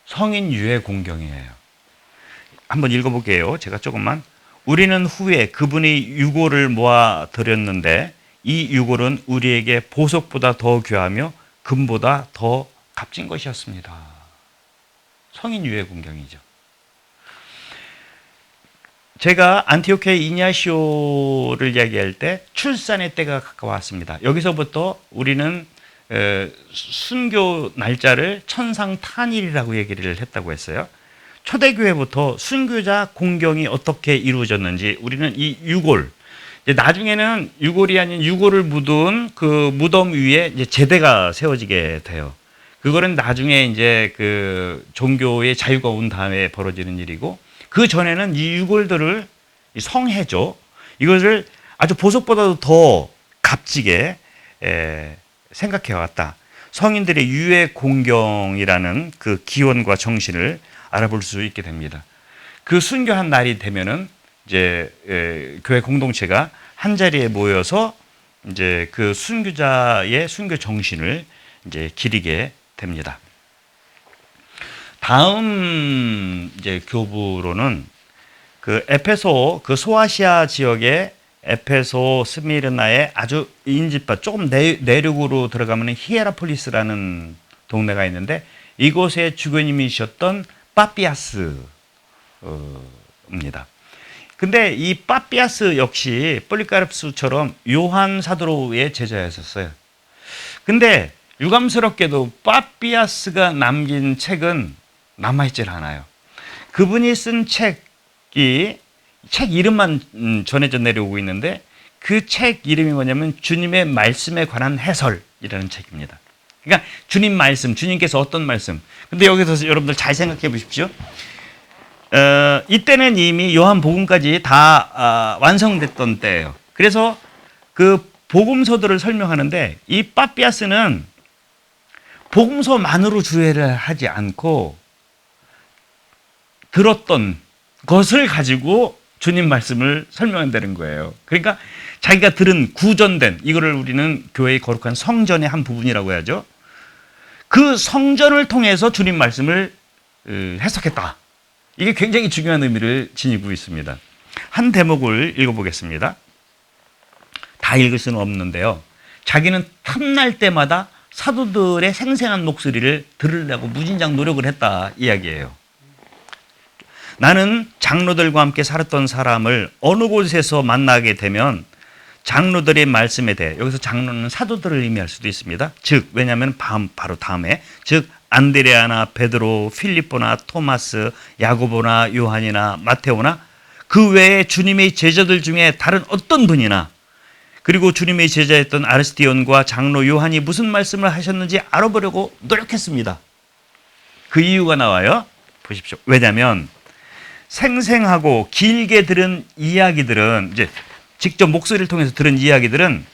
성인 유해 공경이에요. 한번 읽어볼게요. 제가 조금만. 우리는 후에 그분이 유골을 모아 드렸는데 이 유골은 우리에게 보석보다 더 귀하며 금보다 더 값진 것이었습니다. 성인 유해 공경이죠. 제가 안티오키아 이냐시오를 이야기할 때 출산의 때가 가까웠습니다. 여기서부터 우리는 순교 날짜를 천상탄일이라고 얘기를 했다고 했어요. 초대교회부터 순교자 공경이 어떻게 이루어졌는지 우리는 이 유골, 나중에는 유골이 아닌 유골을 묻은 그 무덤 위에 이제 제대가 세워지게 돼요. 그거는 나중에 이제 그 종교의 자유가 온 다음에 벌어지는 일이고, 그 전에는 이 유골들을 성회죠. 이것을 아주 보석보다도 더 값지게 생각해 왔다. 성인들의 유해 공경이라는 그 기원과 정신을 알아볼 수 있게 됩니다. 그 순교한 날이 되면은 이제 교회 공동체가 한 자리에 모여서 이제 그 순교자의 순교 정신을 이제 기리게 됩니다. 다음 이제 교부로는 그 에페소, 그 소아시아 지역의 에페소, 스미르나의 아주 인접한 조금 내륙으로 들어가면 히에라폴리스라는 동네가 있는데, 이곳의 주교님이셨던 빠피아스입니다. 근데 이 빠피아스 역시 폴리카르프스처럼 요한 사도로의 제자였었어요. 근데 유감스럽게도 빠피아스가 남긴 책은 남아있질 않아요. 그분이 쓴 책이 책 이름만 전해져 내려오고 있는데, 그 책 이름이 뭐냐면 주님의 말씀에 관한 해설이라는 책입니다. 그러니까 주님 말씀, 주님께서 어떤 말씀. 근데 여기서 여러분들 잘 생각해 보십시오. 이때는 이미 요한복음까지 다 완성됐던 때예요. 그래서 그 복음서들을 설명하는데, 이 빠피아스는 복음서만으로 주해를 하지 않고 들었던 것을 가지고 주님 말씀을 설명한다는 거예요. 그러니까 자기가 들은 구전된, 이거를 우리는 교회의 거룩한 성전의 한 부분이라고 해야죠. 그 성전을 통해서 주님 말씀을 해석했다. 이게 굉장히 중요한 의미를 지니고 있습니다. 한 대목을 읽어보겠습니다. 다 읽을 수는 없는데요. 자기는 탐날 때마다 사도들의 생생한 목소리를 들으려고 무진장 노력을 했다 이야기예요. 나는 장로들과 함께 살았던 사람을 어느 곳에서 만나게 되면 장로들의 말씀에 대해, 여기서 장로는 사도들을 의미할 수도 있습니다. 즉, 왜냐하면 바로 다음에, 즉 안드레아나 베드로, 필립보나 토마스, 야고보나 요한이나 마테오나 그 외에 주님의 제자들 중에 다른 어떤 분이나, 그리고 주님의 제자였던 아르스티온과 장로 요한이 무슨 말씀을 하셨는지 알아보려고 노력했습니다. 그 이유가 나와요. 보십시오. 왜냐하면 생생하고 길게 들은 이야기들은, 이제 직접 목소리를 통해서 들은 이야기들은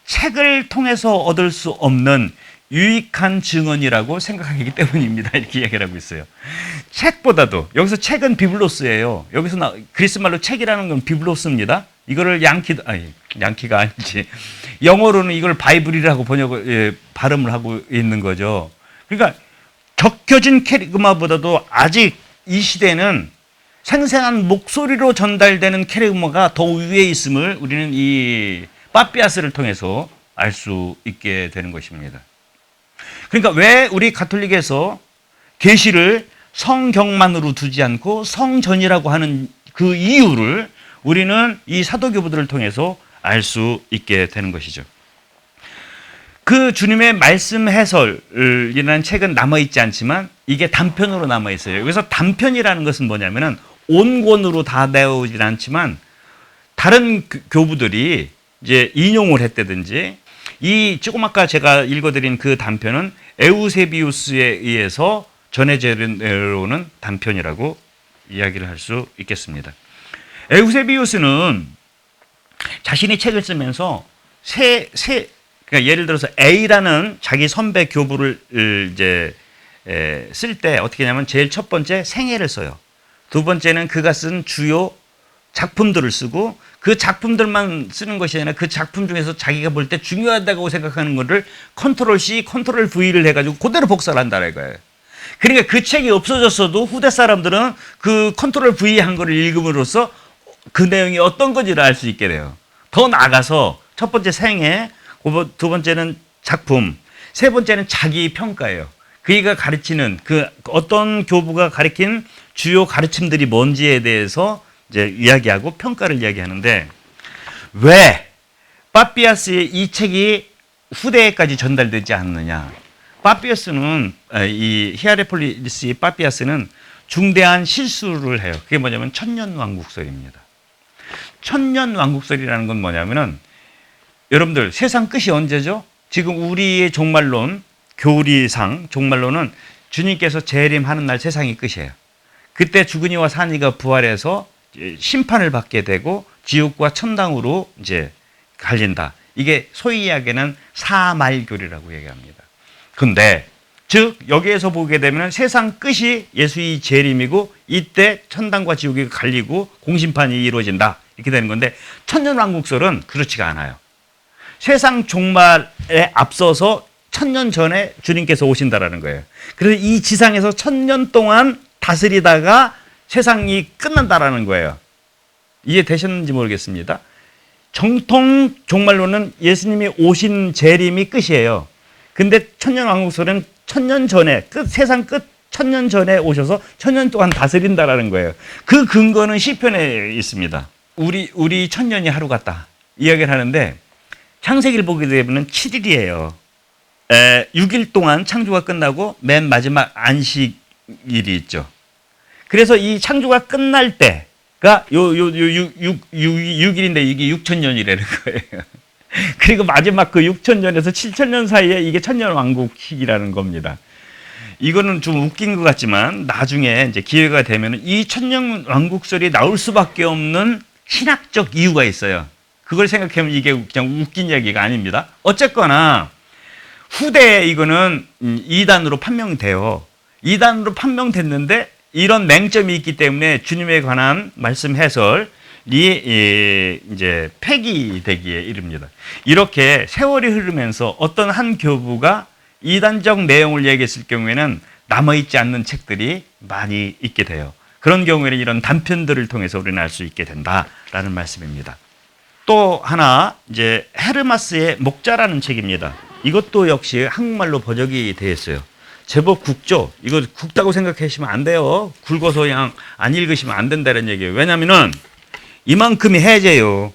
책을 통해서 얻을 수 없는 유익한 증언이라고 생각하기 때문입니다. 이렇게 이야기를 하고 있어요. 책보다도, 여기서 책은 비블로스예요. 여기서 그리스 말로 책이라는 건 비블로스입니다. 이거를 양키가 아니지. 영어로는 이걸 바이블이라고 발음을 하고 있는 거죠. 그러니까 적혀진 캐리그마보다도 아직 이 시대는 생생한 목소리로 전달되는 캐리그마가 더 위에 있음을 우리는 이 빠피아스를 통해서 알 수 있게 되는 것입니다. 그러니까 왜 우리 가톨릭에서 계시를 성경만으로 두지 않고 성전이라고 하는 그 이유를 우리는 이 사도교부들을 통해서 알 수 있게 되는 것이죠. 그 주님의 말씀 해설이라는 책은 남아있지 않지만 이게 단편으로 남아있어요. 여기서 단편이라는 것은 뭐냐면은 온권으로 다 내어오진 않지만 다른 교부들이 이제 인용을 했다든지, 이 조금 아까 제가 읽어드린 그 단편은 에우세비우스에 의해서 전해져 내려오는 단편이라고 이야기를 할 수 있겠습니다. 에우세비우스는 자신이 책을 쓰면서 그러니까 예를 들어서 A라는 자기 선배 교부를 이제 쓸 때 어떻게 하냐면 제일 첫 번째 생애를 써요. 두 번째는 그가 쓴 주요 작품들을 쓰고, 그 작품들만 쓰는 것이 아니라 그 작품 중에서 자기가 볼 때 중요하다고 생각하는 것을 컨트롤 C, 컨트롤 V를 해가지고 그대로 복사를 한다는 거예요. 그러니까 그 책이 없어졌어도 후대 사람들은 그 컨트롤 V 한 거를 읽음으로써 그 내용이 어떤 건지를 알 수 있게 돼요. 더 나아가서 첫 번째 생애, 두 번째는 작품, 세 번째는 자기 평가예요. 그이가 가르치는 그 어떤 교부가 가르친 주요 가르침들이 뭔지에 대해서 이제 이야기하고 평가를 이야기하는데, 왜 빠피아스의 이 책이 후대에까지 전달되지 않느냐? 빠피아스는 이 히아레폴리스의 빠피아스는 중대한 실수를 해요. 그게 뭐냐면 천년왕국설입니다. 천년왕국설이라는 건 뭐냐면은, 여러분들 세상 끝이 언제죠? 지금 우리의 종말론, 교리상 종말론은 주님께서 재림하는 날 세상이 끝이에요. 그때 죽은이와 산이가 부활해서 심판을 받게 되고 지옥과 천당으로 이제 갈린다. 이게 소위 이야기하는 사말교리라고 얘기합니다. 근데 즉 여기에서 보게 되면 세상 끝이 예수의 재림이고 이때 천당과 지옥이 갈리고 공심판이 이루어진다. 이렇게 되는 건데, 천년왕국설은 그렇지가 않아요. 세상 종말에 앞서서 1000년 전에 주님께서 오신다라는 거예요. 그래서 이 지상에서 1000년 동안 다스리다가 세상이 끝난다라는 거예요. 이해되셨는지 모르겠습니다. 정통 종말론은 예수님이 오신 재림이 끝이에요. 근데 천년왕국설은 1000년 전에, 세상 끝 1000년 전에 오셔서 1000년 동안 다스린다라는 거예요. 그 근거는 시편에 있습니다. 우리 1000년이 하루 같다 이야기를 하는데, 창세기를 보게 되면 7일이에요. 6일 동안 창조가 끝나고 맨 마지막 안식일이 있죠. 그래서 이 창조가 끝날 때가 6일인데 이게 6000년이라는 거예요. 그리고 마지막 그 6000년에서 7000년 사이에 이게 천년왕국 시기라는 겁니다. 이거는 좀 웃긴 것 같지만 나중에 이제 기회가 되면 이 천년왕국설이 나올 수밖에 없는 신학적 이유가 있어요. 그걸 생각하면 이게 그냥 웃긴 이야기가 아닙니다. 어쨌거나 후대에 이거는 2단으로 판명돼요. 2단으로 판명됐는데 이런 맹점이 있기 때문에 주님에 관한 말씀 해설이 이제 폐기되기에 이릅니다. 이렇게 세월이 흐르면서 어떤 한 교부가 이단적 내용을 얘기했을 경우에는 남아있지 않는 책들이 많이 있게 돼요. 그런 경우에는 이런 단편들을 통해서 우리는 알 수 있게 된다라는 말씀입니다. 또 하나 이제 헤르마스의 목자라는 책입니다. 이것도 역시 한국말로 번역이 되어 있어요. 제법 굵죠? 이거 굵다고 생각하시면 안 돼요. 굵어서 그냥 안 읽으시면 안 된다는 얘기예요. 왜냐면은 이만큼이 해제요.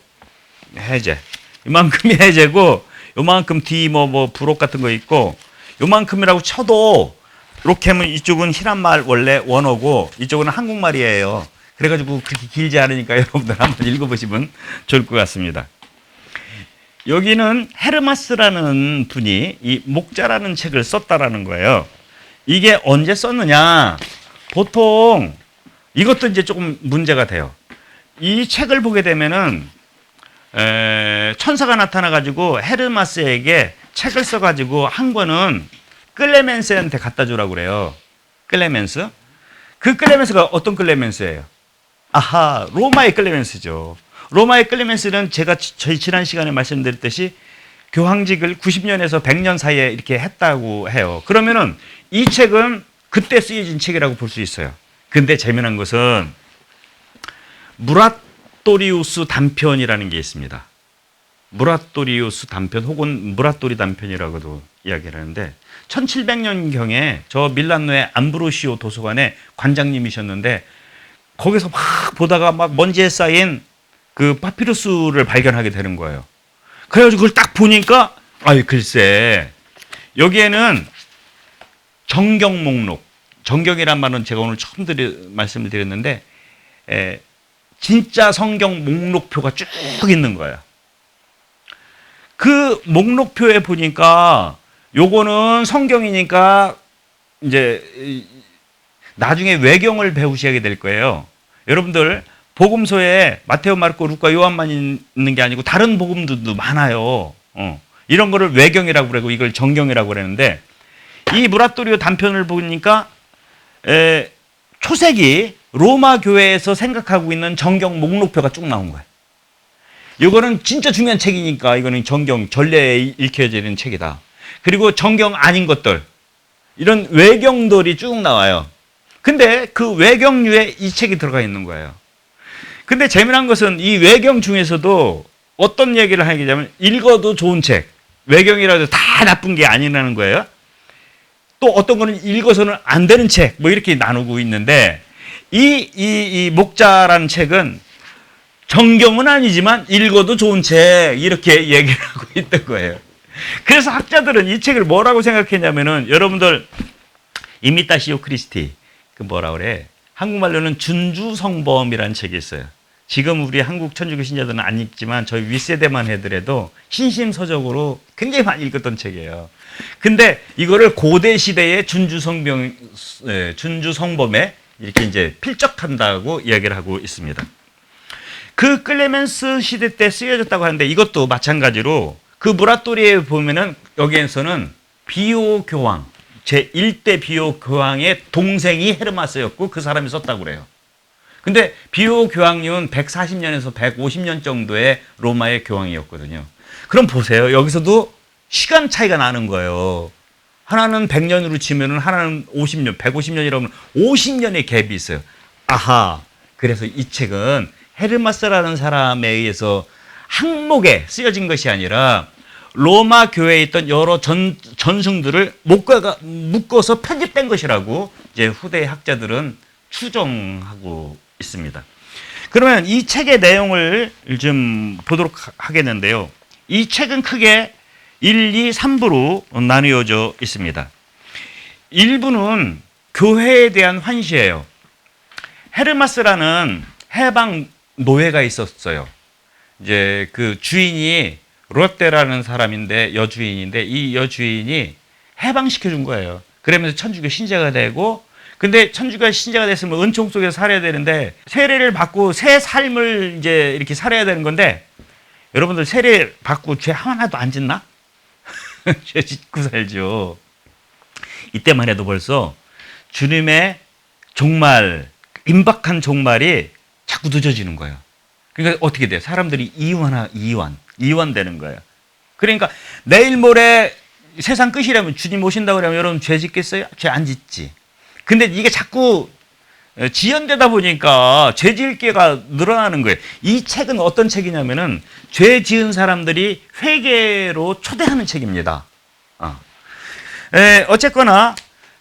해제. 이만큼이 해제고 요만큼 뒤 뭐 부록 같은 거 있고 요만큼이라고 쳐도 이렇게 하면 이쪽은 히란말 원래 원어고 이쪽은 한국말이에요. 그래가지고 그렇게 길지 않으니까 여러분들 한번 읽어보시면 좋을 것 같습니다. 여기는 헤르마스라는 분이 이 목자라는 책을 썼다라는 거예요. 이게 언제 썼느냐? 보통 이것도 이제 조금 문제가 돼요. 이 책을 보게 되면은 천사가 나타나가지고 헤르마스에게 책을 써가지고 한 권은 클레멘스한테 갖다 주라고 그래요. 클레멘스. 그 클레멘스가 어떤 클레멘스예요? 아하, 로마의 클레멘스죠. 로마의 클레멘스는 제가 저희 지난 시간에 말씀드렸듯이 교황직을 90년에서 100년 사이에 이렇게 했다고 해요. 그러면은 이 책은 그때 쓰여진 책이라고 볼 수 있어요. 근데 재미난 것은 무라토리우스 단편이라는 게 있습니다. 무라토리우스 단편 혹은 무라토리 단편이라고도 이야기를 하는데 1700년경에 저 밀라노의 암브로시오 도서관의 관장님이셨는데 거기서 막 보다가 막 먼지에 쌓인 그 파피루스를 발견하게 되는 거예요. 그래가지고 그걸 딱 보니까 아이 글쎄 여기에는 정경 목록, 정경이란 말은 제가 오늘 처음 말씀을 드렸는데 진짜 성경 목록표가 쭉 있는 거예요. 그 목록표에 보니까 요거는 성경이니까 이제 나중에 외경을 배우시게 될 거예요. 여러분들 복음서에 마테오, 마르코, 루카, 요한만 있는 게 아니고 다른 복음들도 많아요. 이런 거를 외경이라고 그러고 이걸 정경이라고 그러는데 이 무라토리오 단편을 보니까 초세기 로마 교회에서 생각하고 있는 정경 목록표가 쭉 나온 거예요. 이거는 진짜 중요한 책이니까 이거는 정경 전례에 읽혀지는 책이다. 그리고 정경 아닌 것들 이런 외경들이 쭉 나와요. 근데 그 외경류에 이 책이 들어가 있는 거예요. 근데 재미난 것은 이 외경 중에서도 어떤 얘기를 하냐면 읽어도 좋은 책, 외경이라도 다 나쁜 게 아니라는 거예요. 또 어떤 거는 읽어서는 안 되는 책, 뭐 이렇게 나누고 있는데 이 목자라는 책은 정경은 아니지만 읽어도 좋은 책 이렇게 얘기를 하고 있던 거예요. 그래서 학자들은 이 책을 뭐라고 생각했냐면은 여러분들 이미타시오 크리스티 그 뭐라 그래? 한국말로는 준주성범이라는 책이 있어요. 지금 우리 한국 천주교 신자들은 안 읽지만 저희 윗세대만 해더라도 신심서적으로 굉장히 많이 읽었던 책이에요. 근데 이거를 고대 시대의 준주성범에 이렇게 이제 필적한다고 이야기를 하고 있습니다. 그 클레멘스 시대 때 쓰여졌다고 하는데 이것도 마찬가지로 그 무라토리에 보면은 여기에서는 비오 교황, 제1대 비오 교황의 동생이 헤르마스였고 그 사람이 썼다고 그래요. 근데 비오 교황님은 140년에서 150년 정도의 로마의 교황이었거든요. 그럼 보세요. 여기서도 시간 차이가 나는 거예요. 하나는 100년으로 치면은 하나는 50년, 150년이라면 50년의 갭이 있어요. 아하. 그래서 이 책은 헤르마스라는 사람에 의해서 항목에 쓰여진 것이 아니라 로마 교회에 있던 여러 전승들을 묶어서 편집된 것이라고 이제 후대 학자들은 추정하고 있습니다. 그러면 이 책의 내용을 좀 보도록 하겠는데요. 이 책은 크게 1, 2, 3부로 나누어져 있습니다. 1부는 교회에 대한 환시예요. 헤르마스라는 해방 노예가 있었어요. 이제 그 주인이 롯데라는 사람인데 여주인인데 이 여주인이 해방시켜 준 거예요. 그러면서 천주교 신자가 되고 근데 천주교 신자가 됐으면 은총 속에서 살아야 되는데 세례를 받고 새 삶을 이제 이렇게 살아야 되는 건데 여러분들 세례 받고 죄 하나도 안 짓나? 죄 짓고 살죠. 이때만 해도 벌써 주님의 종말, 임박한 종말이 자꾸 늦어지는 거예요. 그러니까 어떻게 돼요? 사람들이 이완되는 거예요. 그러니까 내일 모레 세상 끝이라면 주님 오신다고 그러면 여러분 죄 짓겠어요? 죄 안 짓지. 근데 이게 자꾸 지연되다 보니까 죄 지을 게가 늘어나는 거예요. 이 책은 어떤 책이냐면은 죄 지은 사람들이 회개로 초대하는 책입니다. 어쨌거나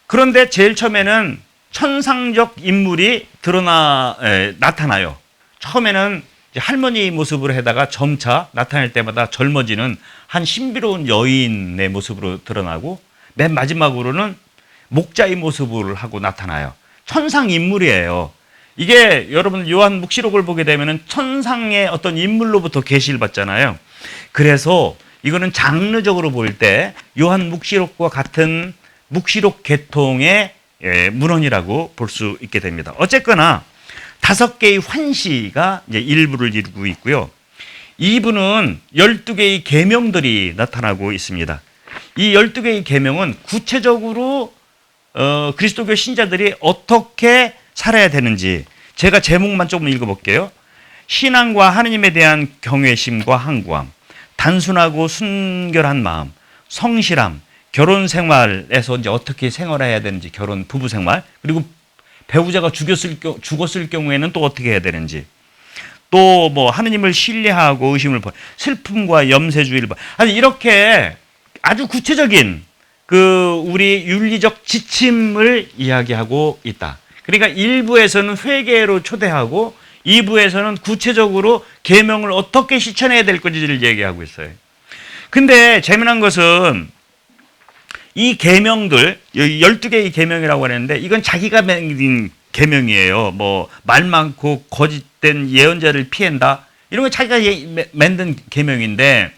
그런데 제일 처음에는 천상적 인물이 나타나요. 처음에는 할머니 모습으로 해다가 점차 나타날 때마다 젊어지는 한 신비로운 여인의 모습으로 드러나고 맨 마지막으로는 목자의 모습을 하고 나타나요. 천상 인물이에요. 이게 여러분 요한 묵시록을 보게 되면은 천상의 어떤 인물로부터 계시를 받잖아요. 그래서 이거는 장르적으로 볼 때 요한 묵시록과 같은 묵시록 계통의 문헌이라고 볼 수 있게 됩니다. 어쨌거나 5개의 환시가 이제 1부를 이루고 있고요. 2부는 12개의 계명들이 나타나고 있습니다. 이 12개의 계명은 구체적으로 그리스도교 신자들이 어떻게 살아야 되는지 제가 제목만 조금 읽어볼게요. 신앙과 하느님에 대한 경외심과 항구함, 단순하고 순결한 마음, 성실함, 결혼 생활에서 이제 어떻게 생활해야 되는지, 결혼 부부 생활, 그리고 배우자가 죽었을 경우에는 또 어떻게 해야 되는지, 또 뭐 하느님을 신뢰하고 의심을 슬픔과 염세주의를 아니 이렇게 아주 구체적인 그 우리 윤리적 지침을 이야기하고 있다. 그러니까 1부에서는 회개로 초대하고 2부에서는 구체적으로 계명을 어떻게 실천해야 될 건지를 얘기하고 있어요. 근데 재미난 것은 이 계명들 12개의 계명이라고 하는데 이건 자기가 맹인 계명이에요. 뭐 말 많고 거짓된 예언자를 피한다. 이런 건 자기가 만든 계명인데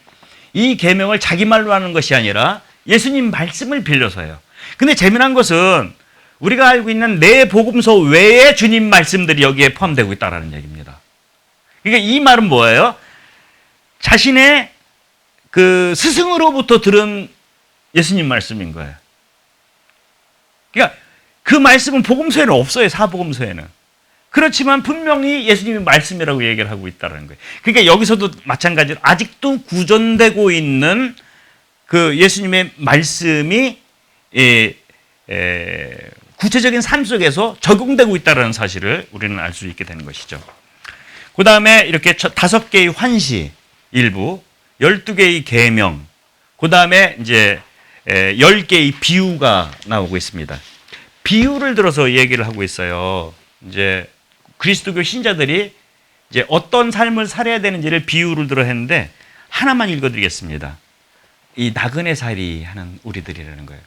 이 계명을 자기 말로 하는 것이 아니라 예수님 말씀을 빌려서요. 근데 재미난 것은 우리가 알고 있는 내 복음서 외에 주님 말씀들이 여기에 포함되고 있다는 얘기입니다. 그러니까 이 말은 뭐예요? 자신의 그 스승으로부터 들은 예수님 말씀인 거예요. 그러니까 그 말씀은 복음서에는 없어요. 사복음서에는. 그렇지만 분명히 예수님의 말씀이라고 얘기를 하고 있다는 거예요. 그러니까 여기서도 마찬가지로 아직도 구존되고 있는 그 예수님의 말씀이 구체적인 삶 속에서 적용되고 있다는 사실을 우리는 알 수 있게 되는 것이죠. 그 다음에 이렇게 5개의 환시 일부, 12개의 계명, 그 다음에 이제 10개의 비유가 나오고 있습니다. 비유를 들어서 얘기를 하고 있어요. 이제 그리스도교 신자들이 이제 어떤 삶을 살아야 되는지를 비유를 들어 했는데 하나만 읽어드리겠습니다. 이 나그네 살이 하는 우리들이라는 거예요.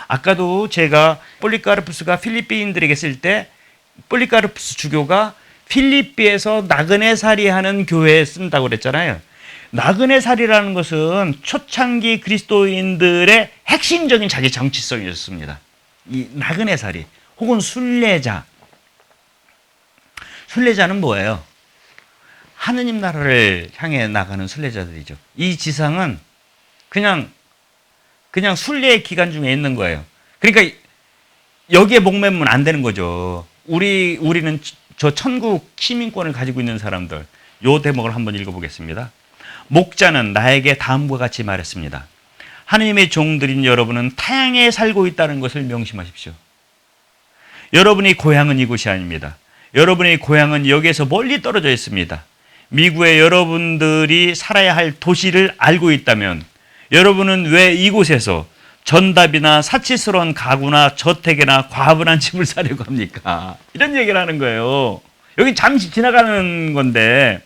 아까도 제가 폴리카르푸스가 필리핀들에게 쓸 때 폴리카르푸스 주교가 필리핀에서 나그네 살이 하는 교회에 쓴다고 그랬잖아요. 나그네 살이라는 것은 초창기 그리스도인들의 핵심적인 자기 정치성이었습니다. 이 나그네 살이 혹은 순례자. 순례자는 뭐예요? 하느님 나라를 향해 나가는 순례자들이죠. 이 지상은 그냥 순례의 기간 중에 있는 거예요. 그러니까 여기에 목매면 안 되는 거죠. 우리는 저 천국 시민권을 가지고 있는 사람들, 요 대목을 한번 읽어보겠습니다. 목자는 나에게 다음과 같이 말했습니다. 하느님의 종들인 여러분은 타향에 살고 있다는 것을 명심하십시오. 여러분의 고향은 이곳이 아닙니다. 여러분의 고향은 여기에서 멀리 떨어져 있습니다. 미국의 여러분들이 살아야 할 도시를 알고 있다면 여러분은 왜 이곳에서 전답이나 사치스러운 가구나 저택이나 과분한 집을 사려고 합니까? 이런 얘기를 하는 거예요. 여기 잠시 지나가는 건데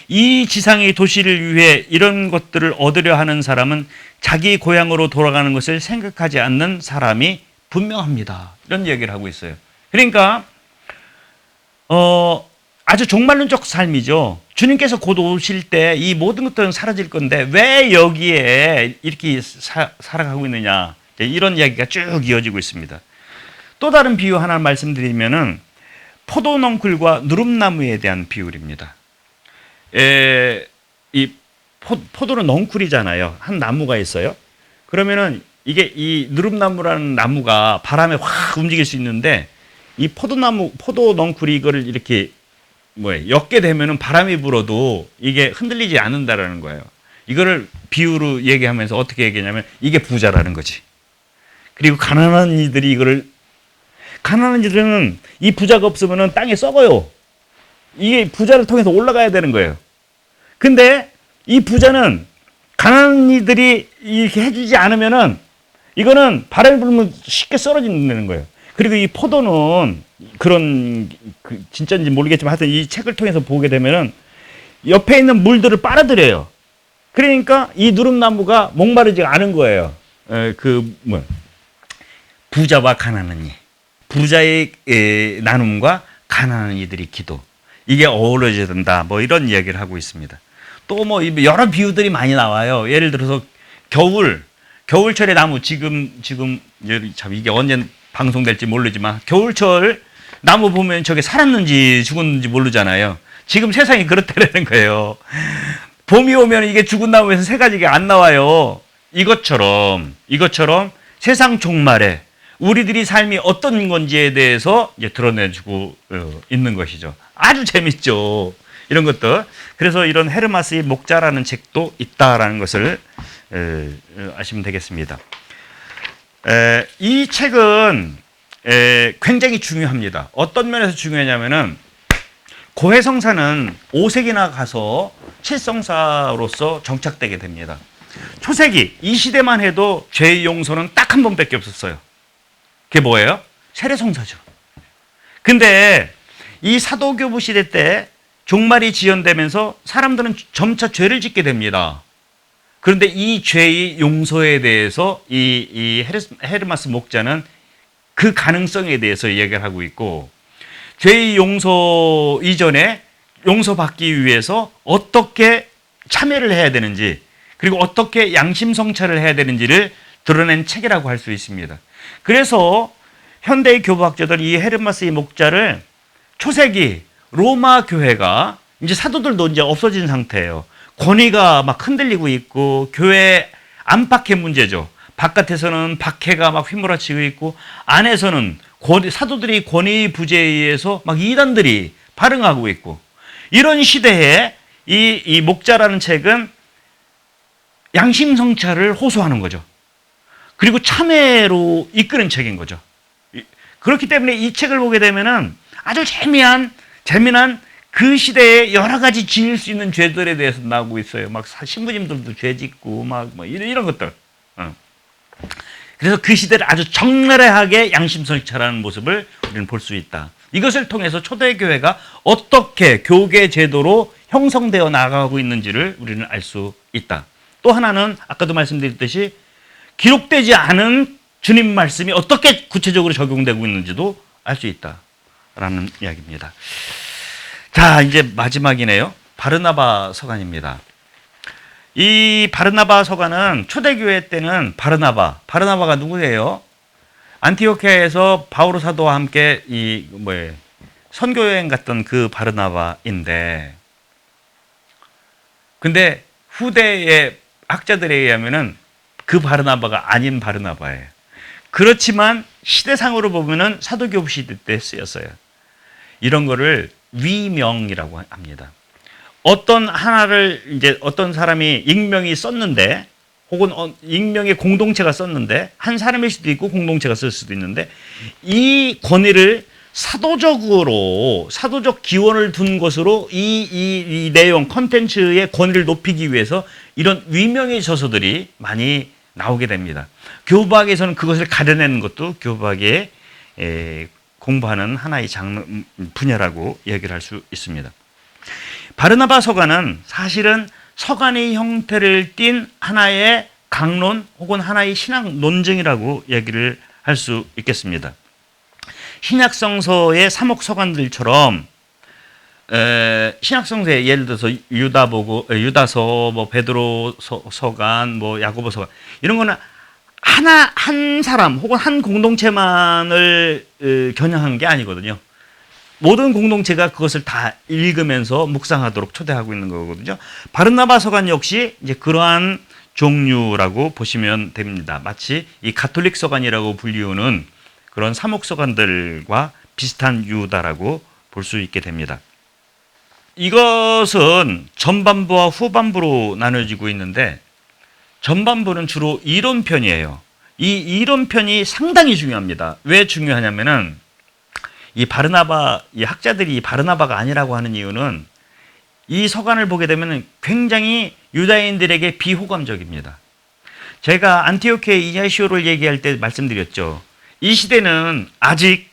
이 지상의 도시를 위해 이런 것들을 얻으려 하는 사람은 자기 고향으로 돌아가는 것을 생각하지 않는 사람이 분명합니다. 이런 얘기를 하고 있어요. 그러니까 아주 종말론적 삶이죠. 주님께서 곧 오실 때 이 모든 것들은 사라질 건데 왜 여기에 이렇게 살아가고 있느냐, 이런 이야기가 쭉 이어지고 있습니다. 또 다른 비유 하나 말씀드리면은 포도넝쿨과 누름나무에 대한 비유입니다. 이 포도는 넝쿨이잖아요. 한 나무가 있어요. 그러면은 이게 이 누름나무라는 나무가 바람에 확 움직일 수 있는데 이 포도넝쿨이 이거를 이렇게 엮게 되면은 바람이 불어도 이게 흔들리지 않는다라는 거예요. 이거를 비유로 얘기하면서 어떻게 얘기하냐면 이게 부자라는 거지. 그리고 가난한 이들은 이 부자가 없으면은 땅에 썩어요. 이게 부자를 통해서 올라가야 되는 거예요. 근데 이 부자는 가난한 이들이 이렇게 해주지 않으면은 이거는 바람이 불면 쉽게 쓰러지는 거예요. 그리고 이 포도는 그런 진짜인지 모르겠지만 하여튼 이 책을 통해서 보게 되면은 옆에 있는 물들을 빨아들여요. 그러니까 이 누름나무가 목마르지 않은 거예요. 부자와 가난한 이, 부자의 나눔과 가난한 이들의 기도, 이게 어우러져야 된다. 이런 이야기를 하고 있습니다. 또 여러 비유들이 많이 나와요. 예를 들어서 겨울철의 나무, 지금 참 이게 언제 방송될지 모르지만 겨울철 나무 보면 저게 살았는지 죽었는지 모르잖아요. 지금 세상이 그렇다는 거예요. 봄이 오면 이게 죽은 나무에서 새 가지가 안 나와요. 이것처럼 세상 종말에 우리들이 삶이 어떤 건지에 대해서 이제 드러내주고 있는 것이죠. 아주 재밌죠. 이런 것들. 그래서 이런 헤르마스의 목자라는 책도 있다라는 것을 아시면 되겠습니다. 이 책은 굉장히 중요합니다. 어떤 면에서 중요하냐면은 고해성사는 5세기나 가서 칠성사로서 정착되게 됩니다. 초세기 이 시대만 해도 죄의 용서는 딱 한 번밖에 없었어요. 그게 뭐예요? 세례성사죠. 근데 이 사도교부 시대 때 종말이 지연되면서 사람들은 점차 죄를 짓게 됩니다. 그런데 이 죄의 용서에 대해서 이 헤르마스 목자는 그 가능성에 대해서 얘기를 하고 있고, 죄의 용서 이전에 용서받기 위해서 어떻게 참여를 해야 되는지, 그리고 어떻게 양심 성찰을 해야 되는지를 드러낸 책이라고 할 수 있습니다. 그래서 현대의 교부학자들은 이 헤르마스의 목자를 초세기 로마 교회가 이제 사도들도 이제 없어진 상태예요. 권위가 막 흔들리고 있고 교회 안팎의 문제죠. 바깥에서는 박해가 막 휘몰아치고 있고 안에서는 사도들이 권위 부재에 의해서 막 이단들이 발흥하고 있고, 이런 시대에 이 목자라는 책은 양심 성찰을 호소하는 거죠. 그리고 참회로 이끄는 책인 거죠. 그렇기 때문에 이 책을 보게 되면은 아주 재미난 그 시대에 여러 가지 지을 수 있는 죄들에 대해서 나오고 있어요. 막 신부님들도 죄 짓고 막 이런 것들. 그래서 그 시대를 아주 적나라하게 양심설철하는 모습을 우리는 볼 수 있다. 이것을 통해서 초대교회가 어떻게 교계 제도로 형성되어 나가고 있는지를 우리는 알 수 있다. 또 하나는 아까도 말씀드렸듯이 기록되지 않은 주님 말씀이 어떻게 구체적으로 적용되고 있는지도 알 수 있다라는 이야기입니다. 자, 이제 마지막이네요. 바르나바 서간입니다. 이 바르나바 서간은 초대교회 때는 바르나바가 누구예요? 안티오키아에서 바오로 사도와 함께 선교여행 갔던 그 바르나바인데, 근데 후대의 학자들에 의하면은 그 바르나바가 아닌 바르나바예요. 그렇지만 시대상으로 보면은 사도교부 시대 때 쓰였어요. 이런 거를 위명이라고 합니다. 어떤 하나를 이제 어떤 사람이 익명이 썼는데, 혹은 익명의 공동체가 썼는데, 한 사람일 수도 있고 공동체가 쓸 수도 있는데, 이 권위를 사도적 기원을 둔 것으로 이 내용 컨텐츠의 권위를 높이기 위해서 이런 위명의 저서들이 많이 나오게 됩니다. 교부학에서는 그것을 가려내는 것도 교부학의 공부하는 하나의 분야라고 얘기를 할 수 있습니다. 바르나바 서간은 사실은 서간의 형태를 띤 하나의 강론 혹은 하나의 신학 논증이라고 얘기를 할 수 있겠습니다. 신약성서의 사목서간들처럼 신약성서에 예를 들어서 유다서, 베드로 서간, 야고보 서간, 이런 거는 한 사람 혹은 한 공동체만을 겨냥한 게 아니거든요. 모든 공동체가 그것을 다 읽으면서 묵상하도록 초대하고 있는 거거든요. 바르나바 서간 역시 이제 그러한 종류라고 보시면 됩니다. 마치 이 가톨릭 서간이라고 불리우는 그런 사목서간들과 비슷한 유다라고 볼 수 있게 됩니다. 이것은 전반부와 후반부로 나눠지고 있는데, 전반부는 주로 이론편이에요. 이 이론편이 상당히 중요합니다. 왜 중요하냐면은 이 학자들이 이 바르나바가 아니라고 하는 이유는 이 서간을 보게 되면 굉장히 유다인들에게 비호감적입니다. 제가 안티오키아 이냐시오를 얘기할 때 말씀드렸죠. 이 시대는 아직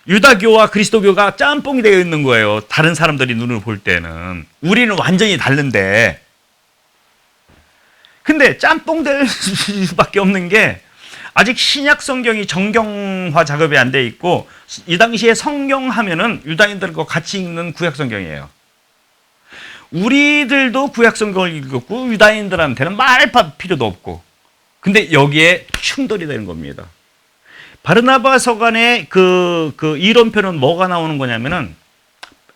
유다교와 그리스도교가 짬뽕이 되어 있는 거예요. 다른 사람들이 눈을 볼 때는. 우리는 완전히 다른데. 근데 짬뽕 될 수밖에 없는 게 아직 신약 성경이 정경화 작업이 안 돼 있고, 이 당시에 성경 하면은 유다인들과 같이 읽는 구약 성경이에요. 우리들도 구약 성경을 읽었고 유다인들한테는 말할 필요도 없고. 근데 여기에 충돌이 되는 겁니다. 바르나바 서간의 그 이론표는 뭐가 나오는 거냐면은,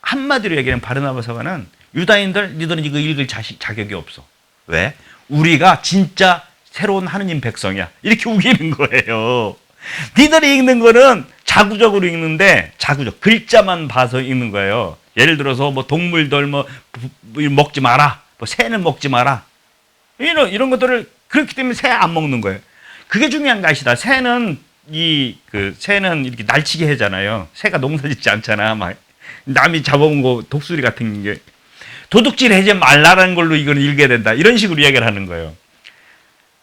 한마디로 얘기하면 바르나바 서간은 유다인들, 니들은 이거 읽을 자격이 없어. 왜? 우리가 진짜 새로운 하느님 백성이야. 이렇게 우기는 거예요. 니들이 읽는 거는 자구적으로 읽는데, 글자만 봐서 읽는 거예요. 예를 들어서 동물들 먹지 마라. 새는 먹지 마라. 이런 것들을, 그렇기 때문에 새 안 먹는 거예요. 그게 중요한 거 아시다. 새는 이렇게 날치게 하잖아요. 새가 농사 짓지 않잖아. 막 남이 잡아온 거 독수리 같은 게. 도둑질 하지 말라라는 걸로 이걸 읽어야 된다. 이런 식으로 이야기를 하는 거예요.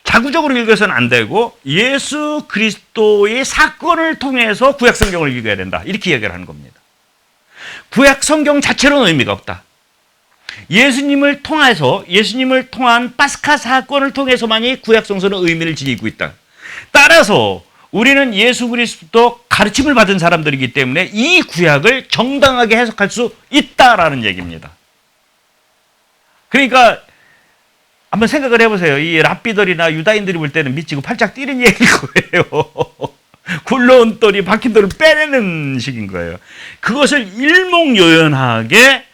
자구적으로 읽어서는 안 되고 예수 그리스도의 사건을 통해서 구약 성경을 읽어야 된다. 이렇게 이야기를 하는 겁니다. 구약 성경 자체로는 의미가 없다. 예수님을 통한 파스카 사건을 통해서만이 구약 성서는 의미를 지니고 있다. 따라서 우리는 예수 그리스도 가르침을 받은 사람들이기 때문에 이 구약을 정당하게 해석할 수 있다라는 얘기입니다. 그러니까 한번 생각을 해보세요. 이 랍비들이나 유다인들이 볼 때는 미치고 팔짝 뛰는 얘기일 거예요. 굴러온 돌이 박힌 돌을 빼내는 식인 거예요. 그것을 일목요연하게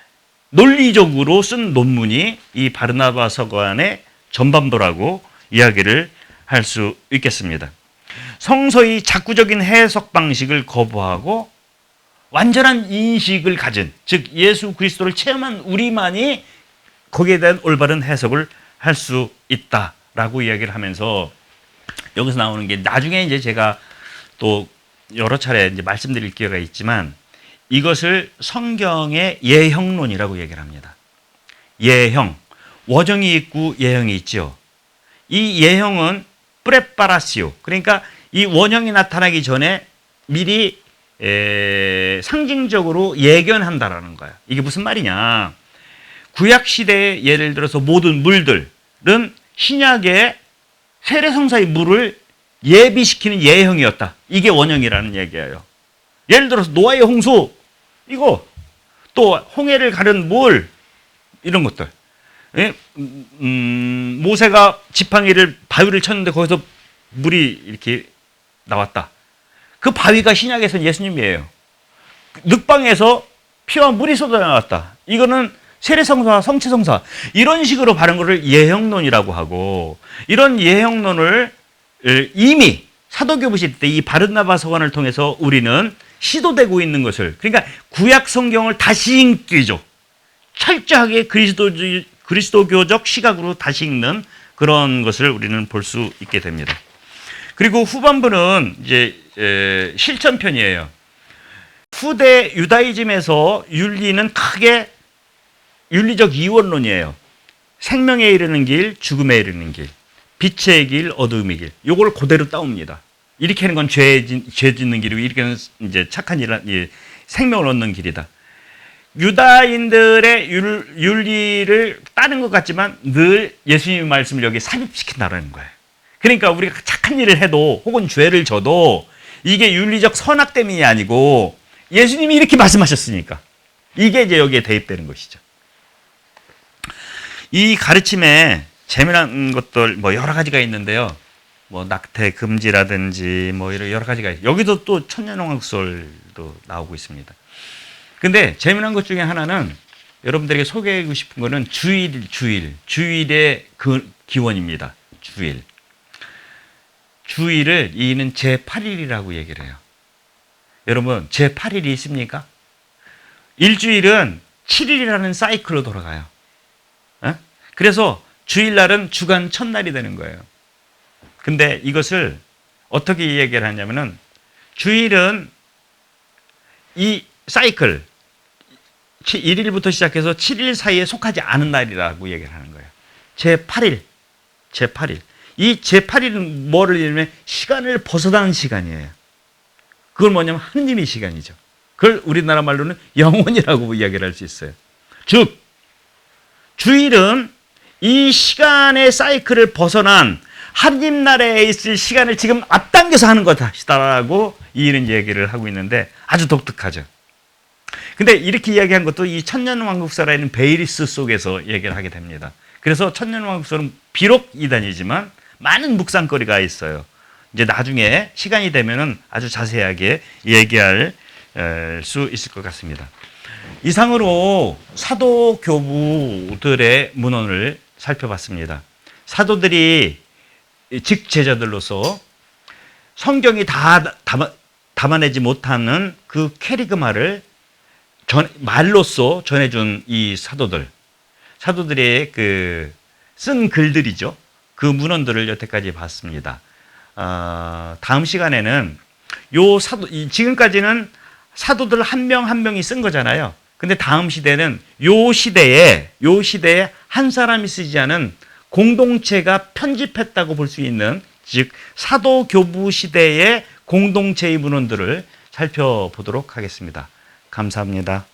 논리적으로 쓴 논문이 이 바르나바 서간의 전반부라고 이야기를 할 수 있겠습니다. 성서의 자구적인 해석 방식을 거부하고 완전한 인식을 가진, 즉 예수 그리스도를 체험한 우리만이 거기에 대한 올바른 해석을 할 수 있다라고 이야기를 하면서, 여기서 나오는 게 나중에 이제 제가 또 여러 차례 이제 말씀드릴 기회가 있지만, 이것을 성경의 예형론이라고 얘기를 합니다. 예형, 워정이 있고 예형이 있죠. 이 예형은 프레파라시오. 그러니까 이 원형이 나타나기 전에 미리 상징적으로 예견한다라는 거야. 이게 무슨 말이냐? 구약 시대에 예를 들어서 모든 물들은 신약의 세례성사의 물을 예비시키는 예형이었다. 이게 원형이라는 얘기예요. 예를 들어서 노아의 홍수, 이거 또 홍해를 가른 물, 이런 것들. 예? 모세가 지팡이를 바위를 쳤는데 거기서 물이 이렇게 나왔다. 그 바위가 신약에서는 예수님이에요. 늑방에서 피와 물이 쏟아나왔다. 이거는 세례성사, 성취성사, 이런 식으로 바른 것을 예형론이라고 하고, 이런 예형론을 이미 사도교부 시대 때 이 바르나바 서관을 통해서 우리는 시도되고 있는 것을, 그러니까 구약 성경을 다시 읽기죠. 철저하게 그리스도교적 시각으로 다시 읽는 그런 것을 우리는 볼 수 있게 됩니다. 그리고 후반부는 이제 실천편이에요. 후대 유다이즘에서 윤리는 크게 윤리적 이원론이에요. 생명에 이르는 길, 죽음에 이르는 길, 빛의 길, 어두움의 길. 요걸 그대로 따옵니다. 이렇게 하는 건 죄 짓는 길이고, 이렇게 하는 이제 착한 일, 생명을 얻는 길이다. 유다인들의 윤리를 따른 것 같지만 늘 예수님의 말씀을 여기 삽입시킨다는 거예요. 그러니까 우리가 착한 일을 해도 혹은 죄를 져도 이게 윤리적 선악 때문이 아니고 예수님이 이렇게 말씀하셨으니까 이게 이제 여기에 대입되는 것이죠. 이 가르침에 재미난 것들 뭐 여러 가지가 있는데요. 뭐 낙태 금지라든지 뭐 이런 여러 가지가 있어요. 여기도 또 천년왕국설도 나오고 있습니다. 근데 재미난 것 중에 하나는 여러분들에게 소개하고 싶은 거는 주일의 그 기원입니다. 주일을 이는 제8일이라고 얘기를 해요. 여러분, 제8일이 있습니까? 일주일은 7일이라는 사이클로 돌아가요. 그래서 주일날은 주간 첫날이 되는 거예요. 근데 이것을 어떻게 얘기를 하냐면은 주일은 이 사이클 1일부터 시작해서 7일 사이에 속하지 않은 날이라고 얘기를 하는 거예요. 제8일. 이 제8일은 뭐를 얘기하면 시간을 벗어나는 시간이에요. 그건 뭐냐면 하느님의 시간이죠. 그걸 우리나라 말로는 영원이라고 이야기를 할 수 있어요. 즉 주일은 이 시간의 사이클을 벗어난 하느님 나라에 있을 시간을 지금 앞당겨서 하는 것이다라고 이런 얘기를 하고 있는데 아주 독특하죠. 근데 이렇게 이야기한 것도 이 천년왕국설에는 베이리스 속에서 얘기를 하게 됩니다. 그래서 천년왕국설은 비록 이단이지만 많은 묵상거리가 있어요. 이제 나중에 시간이 되면은 아주 자세하게 얘기할 수 있을 것 같습니다. 이상으로 사도 교부들의 문헌을 살펴봤습니다. 사도들이 직제자들로서 성경이 다 담아내지 못하는 그 캐리그마를 말로써 전해준 이 사도들의 그 쓴 글들이죠. 그 문헌들을 여태까지 봤습니다. 다음 시간에는 지금까지는 사도들 한 명 한 명이 쓴 거잖아요. 근데 다음 시대는 요 시대에 한 사람이 쓰지 않은 공동체가 편집했다고 볼 수 있는, 즉 사도교부 시대의 공동체의 문헌들을 살펴보도록 하겠습니다. 감사합니다.